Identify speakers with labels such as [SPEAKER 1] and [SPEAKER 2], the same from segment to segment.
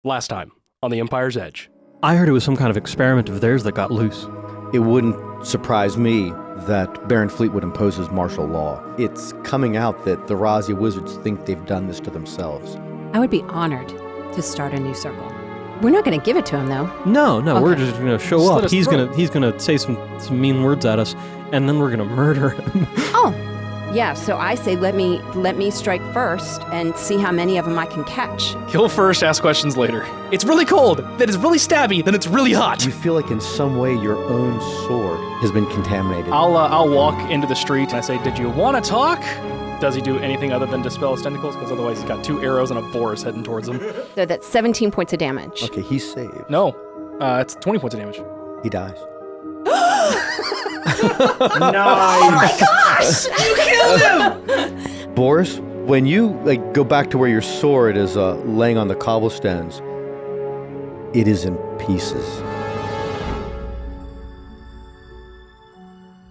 [SPEAKER 1] last time on the Empire's Edge?
[SPEAKER 2] I heard it was some kind of experiment of theirs that got loose.
[SPEAKER 3] It wouldn't surprise me that Baron Fleetwood imposes martial law. It's coming out that the Razia wizards think they've done this to themselves.
[SPEAKER 4] I would be honored to start a new circle. We're not going to give it to him, though.
[SPEAKER 2] No,
[SPEAKER 4] Okay.
[SPEAKER 2] we're just gonna show
[SPEAKER 1] Slit
[SPEAKER 2] up.
[SPEAKER 1] his
[SPEAKER 2] He's
[SPEAKER 1] throat.
[SPEAKER 2] gonna say some mean words at us, and then we're gonna murder him.
[SPEAKER 4] Oh, yeah. So I say let me strike first and see how many of them I can catch.
[SPEAKER 1] Kill first, ask questions later. It's really cold, then it's really stabby, then it's really hot.
[SPEAKER 3] You feel like in some way your own sword has been contaminated.
[SPEAKER 1] I'll walk into the street and I say, did you want to talk? Does he do anything other than dispel his tentacles? Because otherwise he's got 2 arrows and a boris heading towards him.
[SPEAKER 4] So that's 17 points of damage.
[SPEAKER 3] Okay, he's saved.
[SPEAKER 1] No, it's 20 points of damage.
[SPEAKER 3] He dies.
[SPEAKER 4] Gosh, you killed him!
[SPEAKER 3] Boris, when you go back to where your sword is laying on the cobblestones, it is in pieces.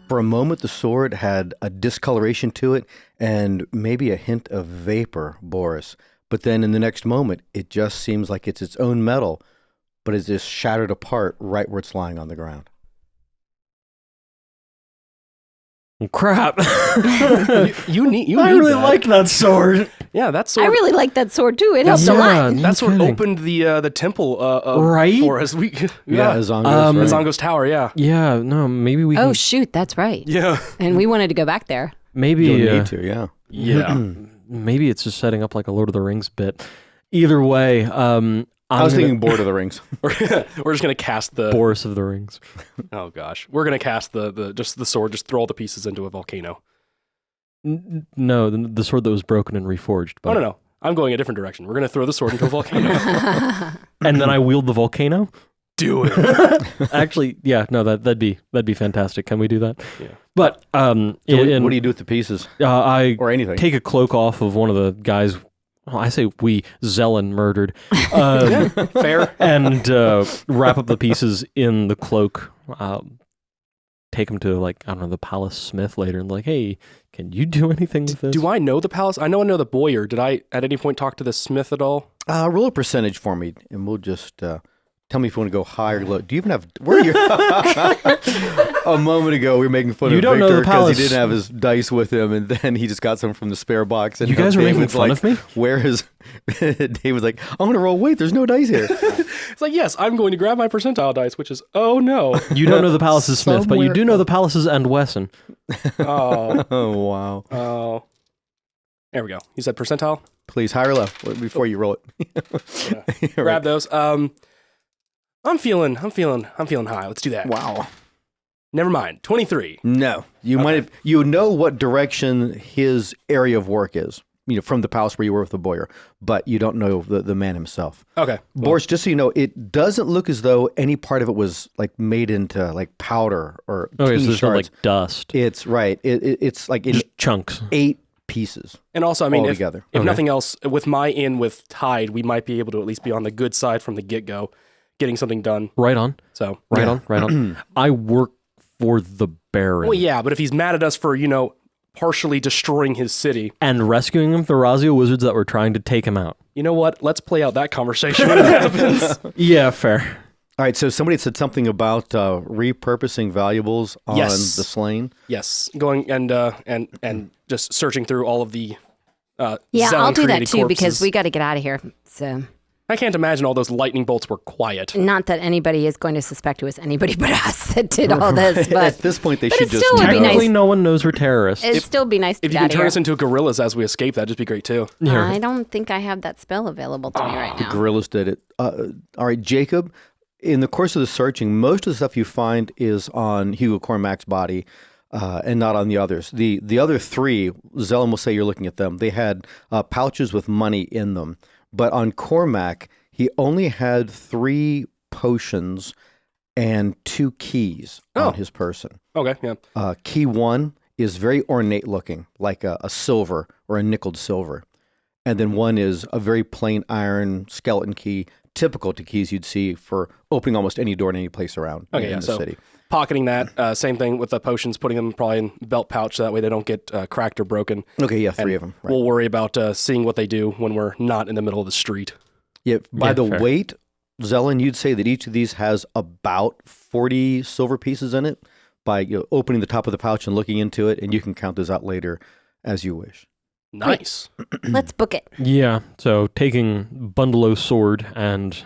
[SPEAKER 3] For a moment, the sword had a discoloration to it and maybe a hint of vapor, Boris. But then in the next moment, it just seems like it's its own metal, but it's just shattered apart right where it's lying on the ground.
[SPEAKER 2] Crap!
[SPEAKER 1] You need
[SPEAKER 2] I really
[SPEAKER 1] that.
[SPEAKER 2] like that sword.
[SPEAKER 1] Yeah, that sword.
[SPEAKER 4] I really like that sword too. It helps a lot.
[SPEAKER 2] no
[SPEAKER 1] That sword
[SPEAKER 2] kidding.
[SPEAKER 1] opened the temple
[SPEAKER 2] Right?
[SPEAKER 1] for us.
[SPEAKER 3] Azongos, right?
[SPEAKER 1] Azongo's tower, yeah.
[SPEAKER 2] Yeah, no, maybe we
[SPEAKER 4] Oh
[SPEAKER 2] can.
[SPEAKER 4] shoot, that's right.
[SPEAKER 1] Yeah.
[SPEAKER 4] And we wanted to go back there.
[SPEAKER 2] Maybe
[SPEAKER 3] You'll need to, yeah.
[SPEAKER 1] Yeah.
[SPEAKER 2] maybe it's just setting up like a Lord of the Rings bit. Either way,
[SPEAKER 3] I was thinking Lord of the Rings.
[SPEAKER 1] We're just gonna cast the
[SPEAKER 2] Boris of the Rings.
[SPEAKER 1] Oh gosh. We're gonna cast the sword, just throw all the pieces into a volcano.
[SPEAKER 2] No, the sword that was broken and reforged. But,
[SPEAKER 1] Oh no. I'm going a different direction. We're gonna throw the sword into a volcano.
[SPEAKER 2] And then I wield the volcano.
[SPEAKER 1] Do it.
[SPEAKER 2] Actually, yeah, no, that'd be fantastic. Can we do that?
[SPEAKER 1] Yeah.
[SPEAKER 2] But
[SPEAKER 3] So what do you do with the pieces?
[SPEAKER 2] I
[SPEAKER 3] Or anything?
[SPEAKER 2] take a cloak off of one of the guys. Well, I say we Zelen murdered,
[SPEAKER 1] Fair.
[SPEAKER 2] and wrap up the pieces in the cloak. Take them to the palace smith later, and hey, can you do anything with this?
[SPEAKER 1] Do I know the palace? I know the boyar. Did I at any point talk to the smith at all?
[SPEAKER 3] Roll a percentage for me, and we'll just tell me if you want to go high or low. Do you even have... Where are you? A moment ago, we were making fun
[SPEAKER 2] You
[SPEAKER 3] of
[SPEAKER 2] don't know
[SPEAKER 3] Victor
[SPEAKER 2] the
[SPEAKER 3] because
[SPEAKER 2] palace.
[SPEAKER 3] he didn't have his dice with him, and then he just got some from the spare box. And
[SPEAKER 2] You guys
[SPEAKER 3] now
[SPEAKER 2] are making
[SPEAKER 3] David's
[SPEAKER 2] fun
[SPEAKER 3] like,
[SPEAKER 2] of me?
[SPEAKER 3] Where is... David's like, I'm going to roll. Wait, there's no dice here.
[SPEAKER 1] It's yes, I'm going to grab my percentile dice, which is oh no.
[SPEAKER 2] You don't know the palace's smith, but you
[SPEAKER 3] Somewhere-
[SPEAKER 2] do know the palace's and Wesson.
[SPEAKER 1] Oh.
[SPEAKER 3] Oh, wow.
[SPEAKER 1] Oh. There we go. You said percentile?
[SPEAKER 3] Please, high or low before you roll it.
[SPEAKER 1] Yeah. Grab those. I'm feeling high. Let's do that.
[SPEAKER 3] Wow.
[SPEAKER 1] Never mind. 23.
[SPEAKER 3] No. You might have... You know what direction his area of work is. From the palace where you were with the boyar, but you don't know the man himself.
[SPEAKER 1] Okay.
[SPEAKER 3] Boris, just so you know, it doesn't look as though any part of it was made into powder or
[SPEAKER 2] Okay,
[SPEAKER 3] teeny
[SPEAKER 2] so there's no
[SPEAKER 3] shards.
[SPEAKER 2] dust.
[SPEAKER 3] It's right. It's in
[SPEAKER 2] Just chunks.
[SPEAKER 3] 8 pieces.
[SPEAKER 1] And also, I mean, if
[SPEAKER 3] altogether.
[SPEAKER 1] nothing else, with my in with Tide, we might be able to at least be on the good side from the get-go, getting something done.
[SPEAKER 2] Right on.
[SPEAKER 1] So,
[SPEAKER 2] Right on. I work for the Baron.
[SPEAKER 1] well, yeah, but if he's mad at us for, partially destroying his city,
[SPEAKER 2] And rescuing him from the Razia wizards that were trying to take him out.
[SPEAKER 1] you know what? Let's play out that conversation when it happens.
[SPEAKER 2] Yeah, fair.
[SPEAKER 3] All right, so somebody said something about repurposing valuables on
[SPEAKER 1] Yes.
[SPEAKER 3] the slain.
[SPEAKER 1] Yes, going and just searching through all of the
[SPEAKER 4] Yeah, I'll do that
[SPEAKER 1] Zelen-created
[SPEAKER 4] too because
[SPEAKER 1] corpses.
[SPEAKER 4] we got to get out of here. So,
[SPEAKER 1] I can't imagine all those lightning bolts were quiet.
[SPEAKER 4] not that anybody is going to suspect it was anybody but us that did all this,
[SPEAKER 3] At
[SPEAKER 4] but
[SPEAKER 3] this point, they
[SPEAKER 4] but
[SPEAKER 3] should
[SPEAKER 4] it
[SPEAKER 3] just
[SPEAKER 4] still would be
[SPEAKER 3] know.
[SPEAKER 4] nice.
[SPEAKER 2] Technically, no one knows we're terrorists.
[SPEAKER 4] it'd still be nice to
[SPEAKER 1] If
[SPEAKER 4] get
[SPEAKER 1] you
[SPEAKER 4] out
[SPEAKER 1] can
[SPEAKER 4] of
[SPEAKER 1] turn
[SPEAKER 4] here.
[SPEAKER 1] us into gorillas as we escape, that'd just be great too.
[SPEAKER 4] I don't think I have that spell available to me right
[SPEAKER 3] The
[SPEAKER 4] now.
[SPEAKER 3] gorillas did it. All right, Jacob, in the course of the searching, most of the stuff you find is on Hugo Cormac's body and not on the others. The other 3, Zelen will say you're looking at them, they had pouches with money in them. But on Cormac, he only had 3 potions and 2 keys on his person.
[SPEAKER 1] Okay, yeah.
[SPEAKER 3] Key 1 is very ornate looking, like a silver or a nickeled silver. And then 1 is a very plain iron skeleton key, typical to keys you'd see for opening almost any door in any place around
[SPEAKER 1] Okay,
[SPEAKER 3] in
[SPEAKER 1] yeah.
[SPEAKER 3] the
[SPEAKER 1] So
[SPEAKER 3] city.
[SPEAKER 1] pocketing that. Same thing with the potions, putting them probably in belt pouch so that way they don't get cracked or broken.
[SPEAKER 3] Okay, yeah, 3
[SPEAKER 1] And
[SPEAKER 3] of them. Right.
[SPEAKER 1] We'll worry about seeing what they do when we're not in the middle of the street.
[SPEAKER 3] Yeah, by
[SPEAKER 2] Yeah,
[SPEAKER 3] the
[SPEAKER 2] fair.
[SPEAKER 3] weight, Zelen, you'd say that each of these has about 40 silver pieces in it by opening the top of the pouch and looking into it, and you can count those out later as you wish.
[SPEAKER 1] Nice.
[SPEAKER 4] Let's book it.
[SPEAKER 2] Yeah, so taking Bundalo's sword and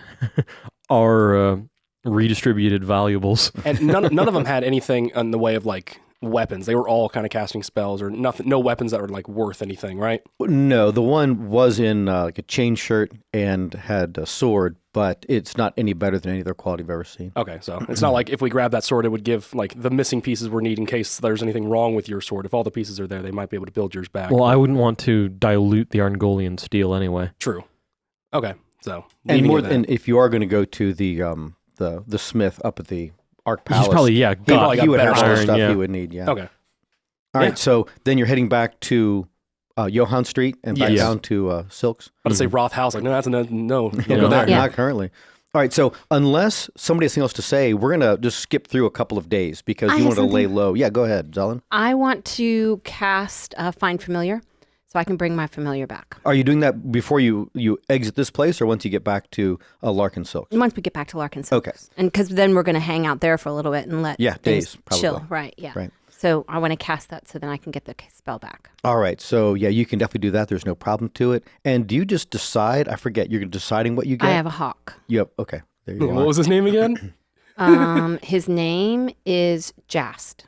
[SPEAKER 2] our redistributed valuables.
[SPEAKER 1] And none of them had anything in the way of like weapons. They were all kind of casting spells or nothing. No weapons that were like worth anything, right?
[SPEAKER 3] No, the one was in like a chain shirt and had a sword, but it's not any better than any other quality I've ever seen.
[SPEAKER 1] Okay, so it's not like if we grab that sword, it would give like the missing pieces we need in case there's anything wrong with your sword. If all the pieces are there, they might be able to build yours back.
[SPEAKER 2] Well, I wouldn't want to dilute the Argolian steel anyway.
[SPEAKER 1] True. Okay, so
[SPEAKER 3] And
[SPEAKER 1] leaving
[SPEAKER 3] more
[SPEAKER 1] it
[SPEAKER 3] than
[SPEAKER 1] then.
[SPEAKER 3] if you are going to go to the smith up at the Arc Palace,
[SPEAKER 2] He's probably, yeah,
[SPEAKER 1] probably got
[SPEAKER 3] he would
[SPEAKER 1] better
[SPEAKER 3] have all the
[SPEAKER 2] iron,
[SPEAKER 3] stuff
[SPEAKER 2] yeah.
[SPEAKER 3] he would need. Yeah.
[SPEAKER 1] Okay.
[SPEAKER 3] All right.
[SPEAKER 1] Yeah.
[SPEAKER 3] So then you're heading back to Johann Street and back
[SPEAKER 1] Yes.
[SPEAKER 3] down to Silks.
[SPEAKER 1] I was about to say Roth House. Like, no, that's no. Don't
[SPEAKER 2] Yeah.
[SPEAKER 1] go there.
[SPEAKER 4] Yeah.
[SPEAKER 3] Not currently. All right. So unless somebody has something else to say, we're going to just skip through a couple of days because
[SPEAKER 4] I
[SPEAKER 3] you
[SPEAKER 4] have
[SPEAKER 3] want to lay
[SPEAKER 4] something.
[SPEAKER 3] low. Yeah, go ahead, Zelen.
[SPEAKER 4] I want to cast Find Familiar so I can bring my familiar back.
[SPEAKER 3] Are you doing that before you exit this place or once you get back to Larkin Silks?
[SPEAKER 4] Once we get back to Larkin Silks.
[SPEAKER 3] Okay.
[SPEAKER 4] And because then we're going to hang out there for a little bit and let
[SPEAKER 3] Yeah,
[SPEAKER 4] things
[SPEAKER 3] days, probably.
[SPEAKER 4] chill. Right, yeah.
[SPEAKER 3] Right.
[SPEAKER 4] So I want to cast that so then I can get the spell back.
[SPEAKER 3] All right. So, yeah, you can definitely do that. There's no problem to it. And do you just decide? I forget. You're deciding what you get?
[SPEAKER 4] I have a hawk.
[SPEAKER 3] Yep. Okay. There you
[SPEAKER 1] What
[SPEAKER 3] go.
[SPEAKER 1] was his name again?
[SPEAKER 4] His name is Jast.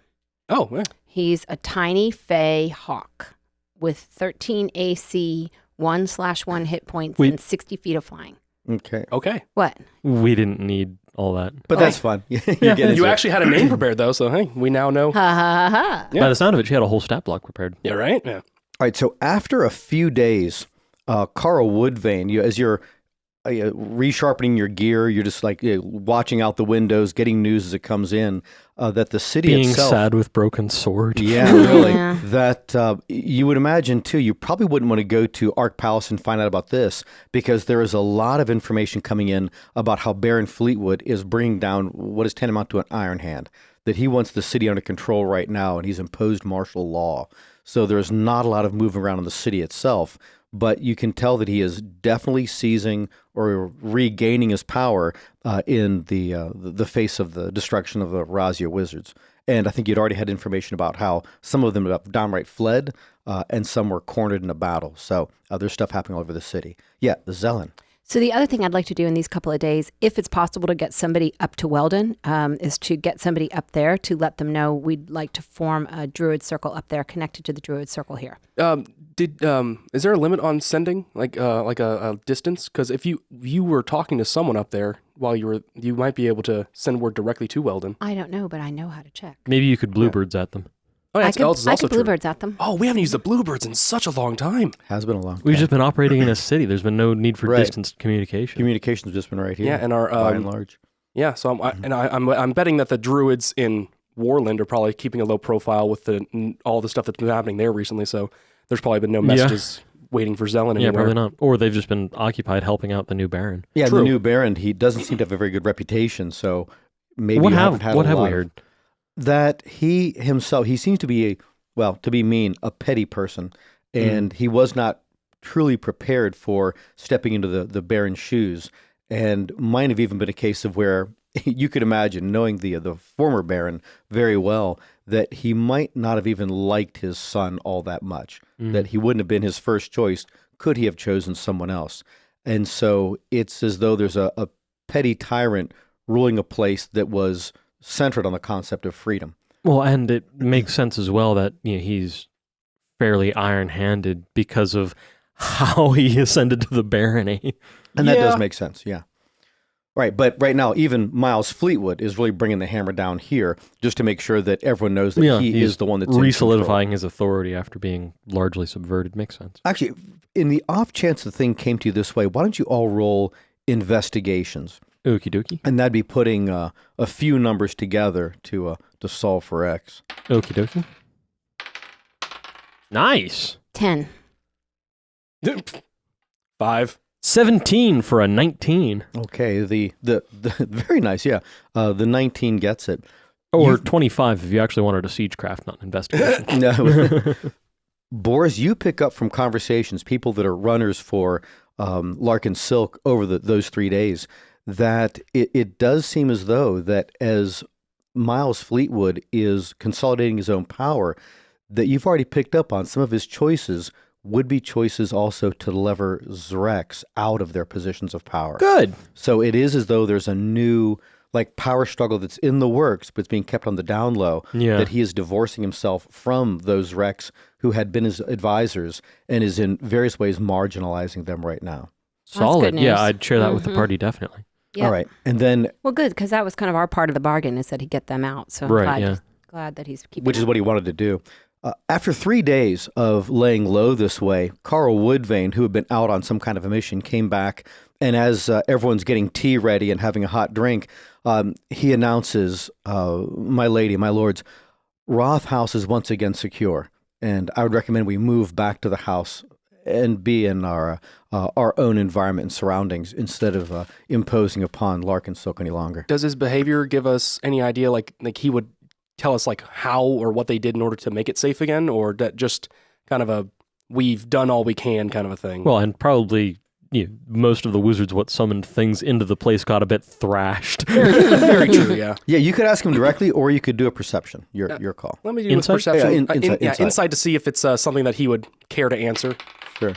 [SPEAKER 1] Oh, yeah.
[SPEAKER 4] He's a tiny fey hawk with 13 AC, 1/1 hit points,
[SPEAKER 2] Wait.
[SPEAKER 4] and 60 feet of flying.
[SPEAKER 3] Okay.
[SPEAKER 1] Okay.
[SPEAKER 4] What?
[SPEAKER 2] We didn't need all that.
[SPEAKER 3] But that's fun. you get into
[SPEAKER 1] You
[SPEAKER 3] it.
[SPEAKER 1] actually had a name prepared though, so hey, we now know.
[SPEAKER 4] Ha ha ha.
[SPEAKER 1] Yeah.
[SPEAKER 2] By the sound of it, she had a whole stat block prepared.
[SPEAKER 1] Yeah, right? Yeah.
[SPEAKER 3] All right. So after a few days, Carl Woodvane, as you're resharpening your gear, you're just like watching out the windows, getting news as it comes in, that the city
[SPEAKER 2] Being
[SPEAKER 3] itself.
[SPEAKER 2] sad with broken sword.
[SPEAKER 3] Yeah, really.
[SPEAKER 4] Yeah.
[SPEAKER 3] That you would imagine too. You probably wouldn't want to go to Arc Palace and find out about this because there is a lot of information coming in about how Baron Fleetwood is bringing down what is tantamount to an iron hand. That he wants the city under control right now, and he's imposed martial law. So there's not a lot of moving around in the city itself, but you can tell that he is definitely seizing or regaining his power in the face of the destruction of the Razia wizards. And I think you'd already had information about how some of them have downright fled, and some were cornered in a battle. So there's stuff happening all over the city. Yeah, the Zelen.
[SPEAKER 4] So the other thing I'd like to do in these couple of days, if it's possible to get somebody up to Weldon, is to get somebody up there to let them know we'd like to form a druid circle up there connected to the druid circle here.
[SPEAKER 1] Is there a limit on sending like a distance? Because if you were talking to someone up there while you might be able to send word directly to Weldon.
[SPEAKER 4] I don't know, but I know how to check.
[SPEAKER 2] Maybe you could bluebirds at them.
[SPEAKER 1] Oh, yeah,
[SPEAKER 4] I
[SPEAKER 1] Elves is
[SPEAKER 4] could
[SPEAKER 1] also true.
[SPEAKER 4] bluebirds at them.
[SPEAKER 1] Oh, we haven't used the bluebirds in such a long time.
[SPEAKER 3] Has been a long time.
[SPEAKER 2] We've just been operating in a city. There's been no need for
[SPEAKER 3] Right.
[SPEAKER 2] distance communication.
[SPEAKER 3] Communication's just been right here.
[SPEAKER 1] Yeah, and our
[SPEAKER 3] by and large.
[SPEAKER 1] yeah. So I'm betting that the druids in Warland are probably keeping a low profile with all the stuff that's been happening there recently. So there's probably been no messages waiting for Zelen
[SPEAKER 2] Yeah,
[SPEAKER 1] anywhere.
[SPEAKER 2] probably not. Or they've just been occupied helping out the new Baron.
[SPEAKER 3] Yeah,
[SPEAKER 1] True.
[SPEAKER 3] the new Baron, he doesn't seem to have a very good reputation, so maybe
[SPEAKER 2] What
[SPEAKER 3] you
[SPEAKER 2] have
[SPEAKER 3] haven't had
[SPEAKER 2] what
[SPEAKER 3] a
[SPEAKER 2] have
[SPEAKER 3] lot
[SPEAKER 2] we
[SPEAKER 3] of-
[SPEAKER 2] heard?
[SPEAKER 3] That he himself, he seems to be to be mean, a petty person, and he was not truly prepared for stepping into the Baron's shoes, and might have even been a case of where you could imagine, knowing the former Baron very well, that he might not have even liked his son all that much, that he wouldn't have been his first choice, could he have chosen someone else. And so it's as though there's a petty tyrant ruling a place that was centered on the concept of freedom.
[SPEAKER 2] Well, and it makes sense as well that he's fairly iron-handed because of how he ascended to the barony.
[SPEAKER 3] And that does
[SPEAKER 1] Yeah.
[SPEAKER 3] make sense, yeah. Right, but right now, even Miles Fleetwood is really bringing the hammer down here just to make sure that everyone knows that he
[SPEAKER 2] he's
[SPEAKER 3] is the one that's in
[SPEAKER 2] re-solidifying his authority after being largely subverted. Makes sense.
[SPEAKER 3] Actually, in the off chance the thing came to you this way, why don't you all roll investigations?
[SPEAKER 2] Okie dokie.
[SPEAKER 3] And that'd be putting a few numbers together to solve for X.
[SPEAKER 2] Okie dokie. Nice.
[SPEAKER 4] 10.
[SPEAKER 1] 5.
[SPEAKER 2] 17 for a 19.
[SPEAKER 3] Okay, the very nice, yeah. The 19 gets it.
[SPEAKER 2] Or
[SPEAKER 3] You've-
[SPEAKER 2] 25 if you actually wanted a siegecraft, not an investigation.
[SPEAKER 3] No. Boris, you pick up from conversations, people that are runners for Larkin Silk over those 3 days, that it does seem as though that as Miles Fleetwood is consolidating his own power, that you've already picked up on some of his choices would be choices also to lever Zrex out of their positions of power.
[SPEAKER 2] Good.
[SPEAKER 3] So it is as though there's a new power struggle that's in the works, but it's being kept on the down low, that he is divorcing himself from those Rex who had been his advisors and is in various ways marginalizing them right now.
[SPEAKER 2] Solid.
[SPEAKER 4] good
[SPEAKER 2] Yeah,
[SPEAKER 4] news.
[SPEAKER 2] I'd share that with the party, definitely.
[SPEAKER 4] Yeah.
[SPEAKER 3] All right. And then,
[SPEAKER 4] Well, good, because that was kind of our part of the bargain is that he get them out. So I'm
[SPEAKER 2] Right,
[SPEAKER 4] glad that he's keeping
[SPEAKER 3] which is
[SPEAKER 4] it.
[SPEAKER 3] what he wanted to do. After 3 days of laying low this way, Carl Woodvane, who had been out on some kind of a mission, came back. And as everyone's getting tea ready and having a hot drink, he announces, my lady, my lords, Roth House is once again secure. And I would recommend we move back to the house and be in our own environment and surroundings instead of imposing upon Larkin Silk any longer.
[SPEAKER 1] Does his behavior give us any idea, like he would tell us like how or what they did in order to make it safe again, or that just kind of a we've done all we can kind of a thing?
[SPEAKER 2] Well, and probably most of the wizards what summoned things into the place got a bit thrashed.
[SPEAKER 1] Very true, yeah.
[SPEAKER 3] Yeah, you could ask him directly, or you could do a perception. Your call.
[SPEAKER 1] Let me do
[SPEAKER 2] Insight?
[SPEAKER 1] a perception.
[SPEAKER 3] Yeah, insight.
[SPEAKER 1] Insight to see if it's something that he would care to answer.
[SPEAKER 3] Sure.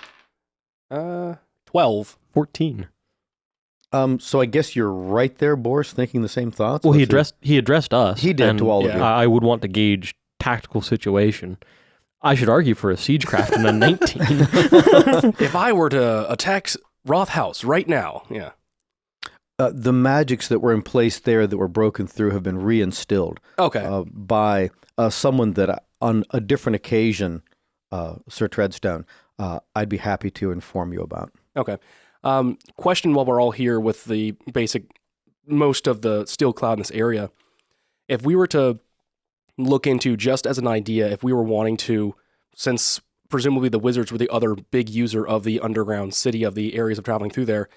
[SPEAKER 1] 12.
[SPEAKER 2] 14.
[SPEAKER 3] So I guess you're right there, Boris, thinking the same thoughts.
[SPEAKER 2] Well, he
[SPEAKER 3] Let's see.
[SPEAKER 2] addressed us.
[SPEAKER 3] He did
[SPEAKER 2] and
[SPEAKER 3] to all of you.
[SPEAKER 2] I would want to gauge tactical situation. I should argue for a siegecraft and a 19.
[SPEAKER 1] If I were to attack Roth House right now, yeah.
[SPEAKER 3] The magics that were in place there that were broken through have been reinstilled
[SPEAKER 1] Okay.
[SPEAKER 3] by someone that on a different occasion, Sir Treadstone, I'd be happy to inform you about.
[SPEAKER 1] Okay. Question while we're all here with the most of the steel cloud in this area. If we were to look into, just as an idea, if we were wanting to, since presumably the wizards were the other big user of the underground city, of the areas of traveling through there,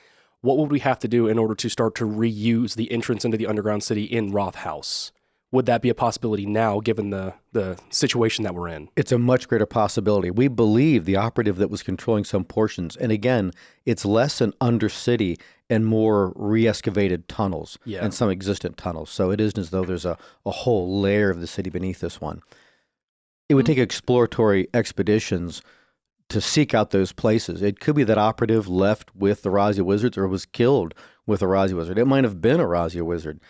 [SPEAKER 1] what would we have to do in order to start to reuse the entrance into the underground city in Roth House? Would that be a possibility now, given the situation that we're in?
[SPEAKER 3] It's a much greater possibility. We believe the operative that was controlling some portions, and again, it's less an undercity and more re-excavated tunnels and some existent tunnels. So it isn't as though there's a whole layer of the city beneath this one. It would take exploratory expeditions to seek out those places. It could be that operative left with the Razia wizards or was killed with a Razia wizard. It might have been a Razia wizard.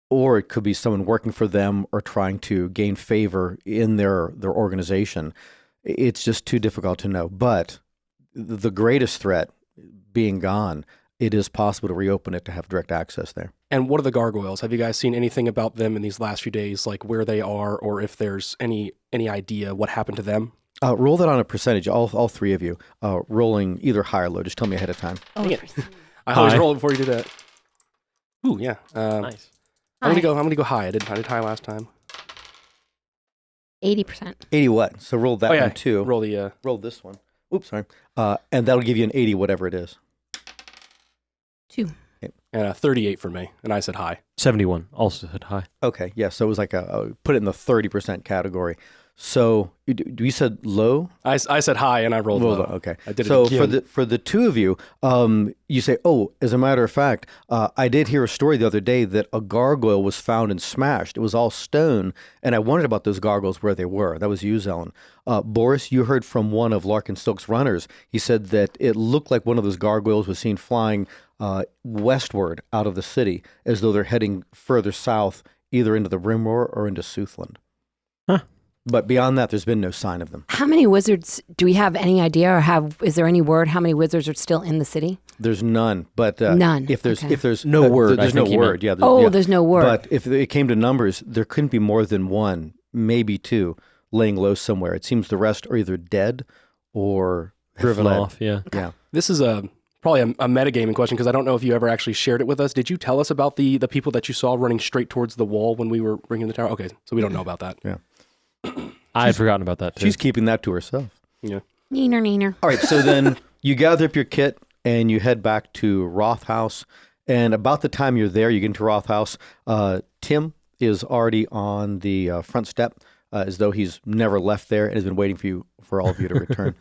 [SPEAKER 3] Or it could be someone working for them or trying to gain favor in their organization. It's just too difficult to know. But the greatest threat being gone, it is possible to reopen it to have direct access there.
[SPEAKER 1] And what are the gargoyles? Have you guys seen anything about them in these last few days, like where they are, or if there's any idea what happened to them?
[SPEAKER 3] Roll that on a percentage, all three of you, rolling either high or low. Just tell me ahead of time.
[SPEAKER 1] I always roll it before you do that. Ooh, yeah.
[SPEAKER 2] Nice.
[SPEAKER 1] I'm gonna go high. I did high last time.
[SPEAKER 4] 80%.
[SPEAKER 3] 80 what? So roll that one too.
[SPEAKER 1] Roll
[SPEAKER 3] this one. Oops, sorry. And that'll give you an 80, whatever it is.
[SPEAKER 4] 2.
[SPEAKER 1] and 38 for me, and I said high.
[SPEAKER 2] 71, also said high.
[SPEAKER 3] Okay, yeah. So it was like put it in the 30% category. So you said low?
[SPEAKER 1] I said high, and I rolled low.
[SPEAKER 3] Okay.
[SPEAKER 1] I did
[SPEAKER 3] so
[SPEAKER 1] it again.
[SPEAKER 3] for the two of you, you say, oh, as a matter of fact, I did hear a story the other day that a gargoyle was found and smashed. It was all stone, and I wondered about those gargoyles, where they were. That was you, Zelen. Boris, you heard from one of Larkin Silk's runners. He said that it looked like one of those gargoyles was seen flying westward out of the city, as though they're heading further south, either into the Brimroar or into Southland.
[SPEAKER 2] Huh.
[SPEAKER 3] But beyond that, there's been no sign of them.
[SPEAKER 4] How many wizards, do we have any idea, or is there any word how many wizards are still in the city?
[SPEAKER 3] There's none, but
[SPEAKER 4] none.
[SPEAKER 3] If there's
[SPEAKER 2] no word,
[SPEAKER 3] there's no word. Yeah.
[SPEAKER 4] There's no word.
[SPEAKER 3] But if it came to numbers, there couldn't be more than one, maybe two, laying low somewhere. It seems the rest are either dead or
[SPEAKER 2] driven
[SPEAKER 3] fled.
[SPEAKER 2] off. Yeah.
[SPEAKER 3] Yeah.
[SPEAKER 1] This is probably a metagaming question, because I don't know if you ever actually shared it with us. Did you tell us about the people that you saw running straight towards the wall when we were bringing the tower? Okay, so we don't know about that.
[SPEAKER 3] Yeah.
[SPEAKER 2] I had forgotten about that too.
[SPEAKER 3] She's keeping that to herself.
[SPEAKER 1] Yeah.
[SPEAKER 4] Neener.
[SPEAKER 3] All right, so then you gather up your kit and you head back to Roth House. And about the time you're there, you get into Roth House, Tim is already on the front step as though he's never left there and has been waiting for all of you to return.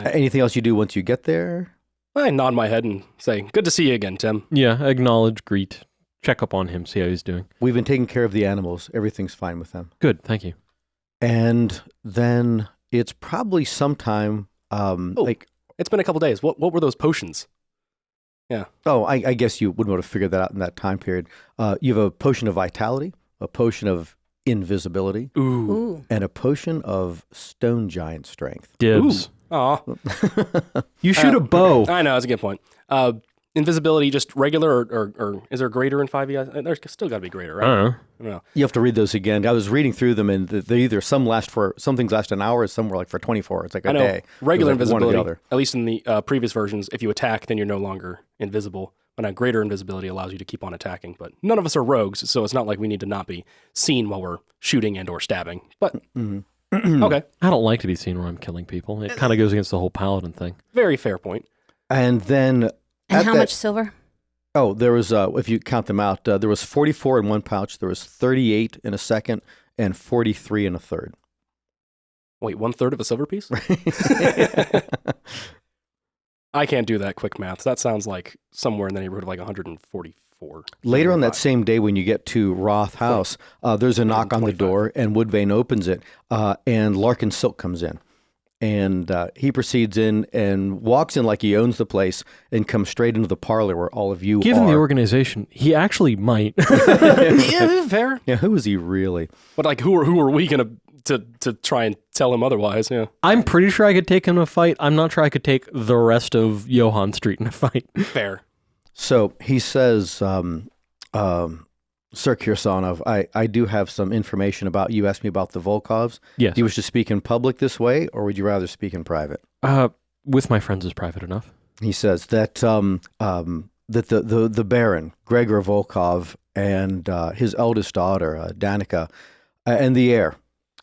[SPEAKER 3] Anything else you do once you get there?
[SPEAKER 1] I nod my head and say, "Good to see you again, Tim."
[SPEAKER 2] Yeah, acknowledge, greet, check up on him, see how he's doing.
[SPEAKER 3] We've been taking care of the animals. Everything's fine with them.
[SPEAKER 2] Good, thank you.
[SPEAKER 3] And then it's probably sometime
[SPEAKER 1] It's been a couple days. What were those potions? Yeah.
[SPEAKER 3] Oh, I guess you wouldn't be able to figure that out in that time period. You have a potion of vitality, a potion of invisibility,
[SPEAKER 1] Ooh.
[SPEAKER 3] and a potion of stone giant strength.
[SPEAKER 2] Dibs.
[SPEAKER 1] Aw.
[SPEAKER 2] You shoot a bow.
[SPEAKER 1] I know, that's a good point. Invisibility, just regular, or is there greater in 5e? There's still got to be greater, right?
[SPEAKER 2] I don't know.
[SPEAKER 1] I don't know.
[SPEAKER 3] You have to read those again. I was reading through them, and they either some things last an hour, some were like for 24. It's like a
[SPEAKER 1] I know.
[SPEAKER 3] day.
[SPEAKER 1] Regular
[SPEAKER 3] It was like one or the
[SPEAKER 1] invisibility,
[SPEAKER 3] other.
[SPEAKER 1] at least in the previous versions, if you attack, then you're no longer invisible. But now greater invisibility allows you to keep on attacking. But none of us are rogues, so it's not like we need to not be seen while we're shooting and or stabbing. But, okay.
[SPEAKER 2] I don't like to be seen when I'm killing people. It kind of goes against the whole paladin thing.
[SPEAKER 1] Very fair point.
[SPEAKER 3] And then
[SPEAKER 4] And how much silver?
[SPEAKER 3] Oh, there was, if you count them out, there was 44 in one pouch, there was 38 in a second, and 43 in a third.
[SPEAKER 1] Wait, 1/3 of a silver piece? I can't do that quick math. That sounds like somewhere in the neighborhood of like 144.
[SPEAKER 3] Later on that same day, when you get to Roth House, there's a knock on the
[SPEAKER 1] 125.
[SPEAKER 3] door, and Woodvane opens it, and Larkin Silk comes in. And he proceeds in and walks in like he owns the place and comes straight into the parlor where all of you
[SPEAKER 2] Given
[SPEAKER 3] are.
[SPEAKER 2] the organization, he actually might.
[SPEAKER 1] Yeah, fair.
[SPEAKER 3] Yeah, who is he really?
[SPEAKER 1] But like, who are we gonna to try and tell him otherwise? Yeah,
[SPEAKER 2] I'm pretty sure I could take him in a fight. I'm not sure I could take the rest of Johann Street in a fight.
[SPEAKER 1] fair.
[SPEAKER 3] So he says, Sir Kirsanov, I do have some information about you. Asked me about the Volkovs.
[SPEAKER 2] Yes.
[SPEAKER 3] Do you wish to speak in public this way, or would you rather speak in private?
[SPEAKER 2] With my friends is private enough.
[SPEAKER 3] He says that that the Baron, Gregor Volkov, and his eldest daughter, Danica, and the heir,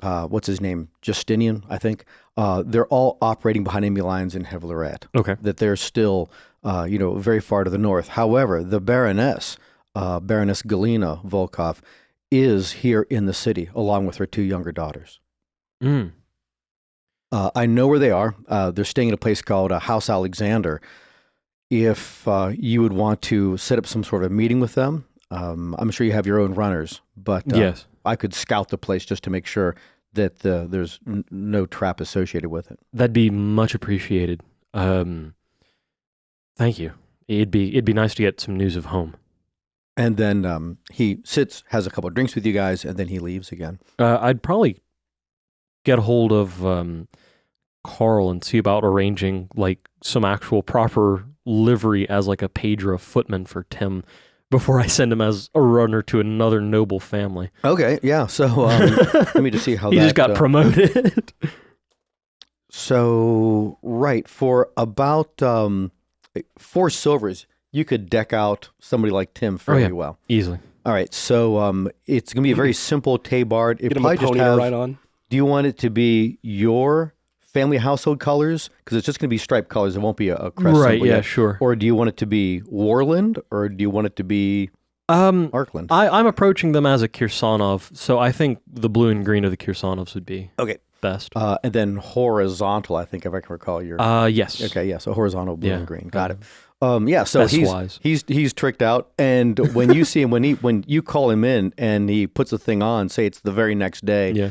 [SPEAKER 3] what's his name, Justinian, I think, they're all operating behind enemy lines in Hevleret.
[SPEAKER 2] Okay.
[SPEAKER 3] That they're still, very far to the north. However, the Baroness, Baroness Galina Volkov, is here in the city along with her two younger daughters.
[SPEAKER 2] Mm.
[SPEAKER 3] I know where they are. They're staying at a place called House Alexander. If you would want to set up some sort of meeting with them, I'm sure you have your own runners, but
[SPEAKER 2] Yes.
[SPEAKER 3] I could scout the place just to make sure that there's no trap associated with it.
[SPEAKER 2] That'd be much appreciated. Thank you. It'd be nice to get some news of home.
[SPEAKER 3] And then he sits, has a couple of drinks with you guys, and then he leaves again.
[SPEAKER 2] I'd probably get a hold of Carl and see about arranging like some actual proper livery as like a page or a footman for Tim before I send him as a runner to another noble family.
[SPEAKER 3] Okay, yeah. So let me just see how
[SPEAKER 2] He
[SPEAKER 3] that...
[SPEAKER 2] just got promoted.
[SPEAKER 3] So, right, for about 4 silvers, you could deck out somebody like Tim fairly well.
[SPEAKER 2] Easily.
[SPEAKER 3] All right, so it's going to be a very simple tabard. It
[SPEAKER 1] Get him a
[SPEAKER 3] probably just
[SPEAKER 1] pony to
[SPEAKER 3] have,
[SPEAKER 1] ride on.
[SPEAKER 3] do you want it to be your family household colors? Because it's just going to be striped colors. It won't be a crest
[SPEAKER 2] Right,
[SPEAKER 3] symbol
[SPEAKER 2] yeah,
[SPEAKER 3] yet.
[SPEAKER 2] sure.
[SPEAKER 3] Or do you want it to be Warland, or do you want it to be Arkland?
[SPEAKER 2] I'm approaching them as a Kirsanov, so I think the blue and green of the Kirsanovs would be
[SPEAKER 3] Okay.
[SPEAKER 2] best.
[SPEAKER 3] And then horizontal, I think, if I can recall your...
[SPEAKER 2] Yes.
[SPEAKER 3] Okay, yeah, so horizontal blue
[SPEAKER 2] Yeah.
[SPEAKER 3] and green. Got it. Yeah, so
[SPEAKER 2] Best wise.
[SPEAKER 3] he's tricked out, and when you see him, when you call him in and he puts the thing on, say it's the very next day,
[SPEAKER 2] Yeah.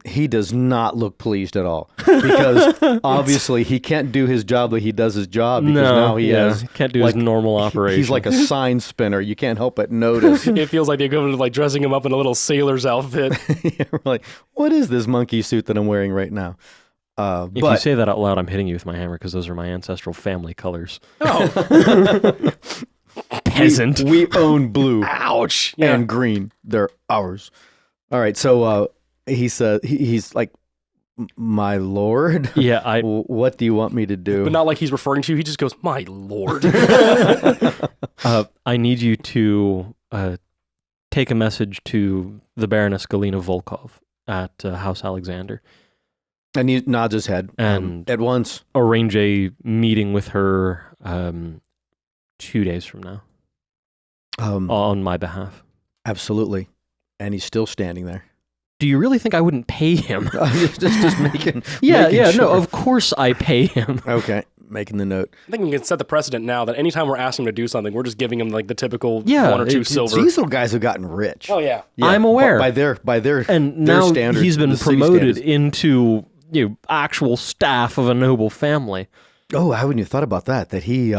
[SPEAKER 3] he does not look pleased at all, because obviously he can't do his job like he does his job, because now he has
[SPEAKER 2] can't do
[SPEAKER 3] like,
[SPEAKER 2] his normal operation.
[SPEAKER 3] He's like a sign spinner. You can't help but notice.
[SPEAKER 1] It feels like the equivalent of like dressing him up in a little sailor's outfit.
[SPEAKER 3] Yeah, we're like, what is this monkey suit that I'm wearing right now?
[SPEAKER 2] If
[SPEAKER 3] but
[SPEAKER 2] you say that out loud, I'm hitting you with my hammer because those are my ancestral family colors.
[SPEAKER 1] Oh,
[SPEAKER 2] Peasant.
[SPEAKER 3] we own blue
[SPEAKER 1] ouch! Yeah.
[SPEAKER 3] and green. They're ours. All right, so he said he's like, my lord.
[SPEAKER 2] Yeah,
[SPEAKER 3] What do you want me to do?
[SPEAKER 1] But not like he's referring to you. He just goes, "My lord."
[SPEAKER 2] I need you to take a message to the Baroness Galina Volkov at House Alexander
[SPEAKER 3] And he nods his head
[SPEAKER 2] And-
[SPEAKER 3] at once.
[SPEAKER 2] arrange a meeting with her 2 days from now on my behalf.
[SPEAKER 3] Absolutely. And he's still standing there.
[SPEAKER 2] do you really think I wouldn't pay him?
[SPEAKER 3] just making
[SPEAKER 2] Yeah,
[SPEAKER 3] making
[SPEAKER 2] no,
[SPEAKER 3] sure.
[SPEAKER 2] of course I pay him.
[SPEAKER 3] Okay, making the note.
[SPEAKER 1] I think we can set the precedent now that anytime we're asking him to do something, we're just giving him like the typical
[SPEAKER 2] Yeah,
[SPEAKER 1] 1 or 2
[SPEAKER 2] it's-
[SPEAKER 1] silver.
[SPEAKER 3] Diesel guys have gotten rich.
[SPEAKER 1] Oh yeah.
[SPEAKER 3] Yeah,
[SPEAKER 2] I'm aware.
[SPEAKER 3] by their
[SPEAKER 2] And
[SPEAKER 3] their
[SPEAKER 2] now
[SPEAKER 3] standards,
[SPEAKER 2] he's been
[SPEAKER 3] the city
[SPEAKER 2] promoted
[SPEAKER 3] standards.
[SPEAKER 2] into actual staff of a noble family.
[SPEAKER 3] Oh, I wouldn't have thought about that. That he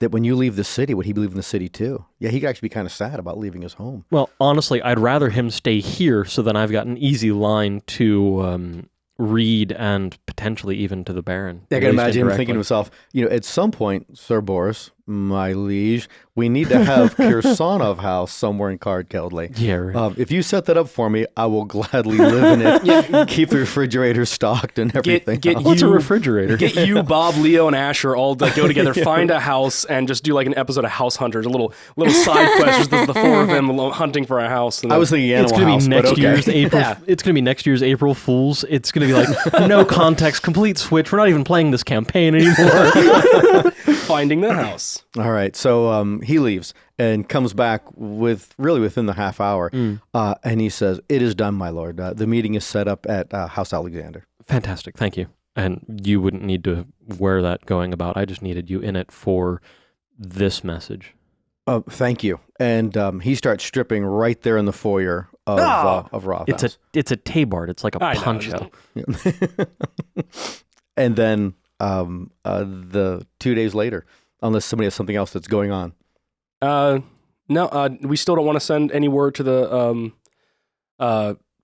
[SPEAKER 3] that when you leave the city, would he be leaving the city too? Yeah, he could actually be kind of sad about leaving his home.
[SPEAKER 2] Well, honestly, I'd rather him stay here so then I've got an easy line to Reed and potentially even to the Baron.
[SPEAKER 3] I
[SPEAKER 2] at
[SPEAKER 3] can
[SPEAKER 2] least
[SPEAKER 3] imagine him
[SPEAKER 2] indirectly.
[SPEAKER 3] thinking to himself, at some point, Sir Boris, my liege, we need to have Kirsanov House somewhere in Cardkeldley.
[SPEAKER 2] Yeah, right.
[SPEAKER 3] If you set that up for me, I will gladly live in it. Keep the refrigerator stocked and everything.
[SPEAKER 1] get
[SPEAKER 3] else.
[SPEAKER 2] What's a
[SPEAKER 1] you-
[SPEAKER 2] refrigerator?
[SPEAKER 1] Get you, Bob, Leo, and Asher all like go together, find a house, and just do like an episode of House Hunters, a little side quest. Just the 4 of them hunting for a house. And
[SPEAKER 3] I was thinking
[SPEAKER 2] It's
[SPEAKER 3] Animal
[SPEAKER 2] gonna
[SPEAKER 3] House,
[SPEAKER 2] be
[SPEAKER 3] but
[SPEAKER 2] next
[SPEAKER 3] okay.
[SPEAKER 2] year's April.
[SPEAKER 1] Yeah.
[SPEAKER 2] It's gonna be next year's April Fools. It's gonna be like no context, complete switch. We're not even playing this campaign anymore.
[SPEAKER 1] finding the house.
[SPEAKER 3] All right, so he leaves and comes back within the half hour, and he says, "It is done, my lord. The meeting is set up at House Alexander."
[SPEAKER 2] Fantastic, thank you. And you wouldn't need to wear that going about. I just needed you in it for this message.
[SPEAKER 3] Thank you. And he starts stripping right there in the foyer of Roth House.
[SPEAKER 2] It's a tabard. It's like a
[SPEAKER 1] I know,
[SPEAKER 2] poncho.
[SPEAKER 3] And then the 2 days later, unless somebody has something else that's going on.
[SPEAKER 1] No, we still don't want to send any word to the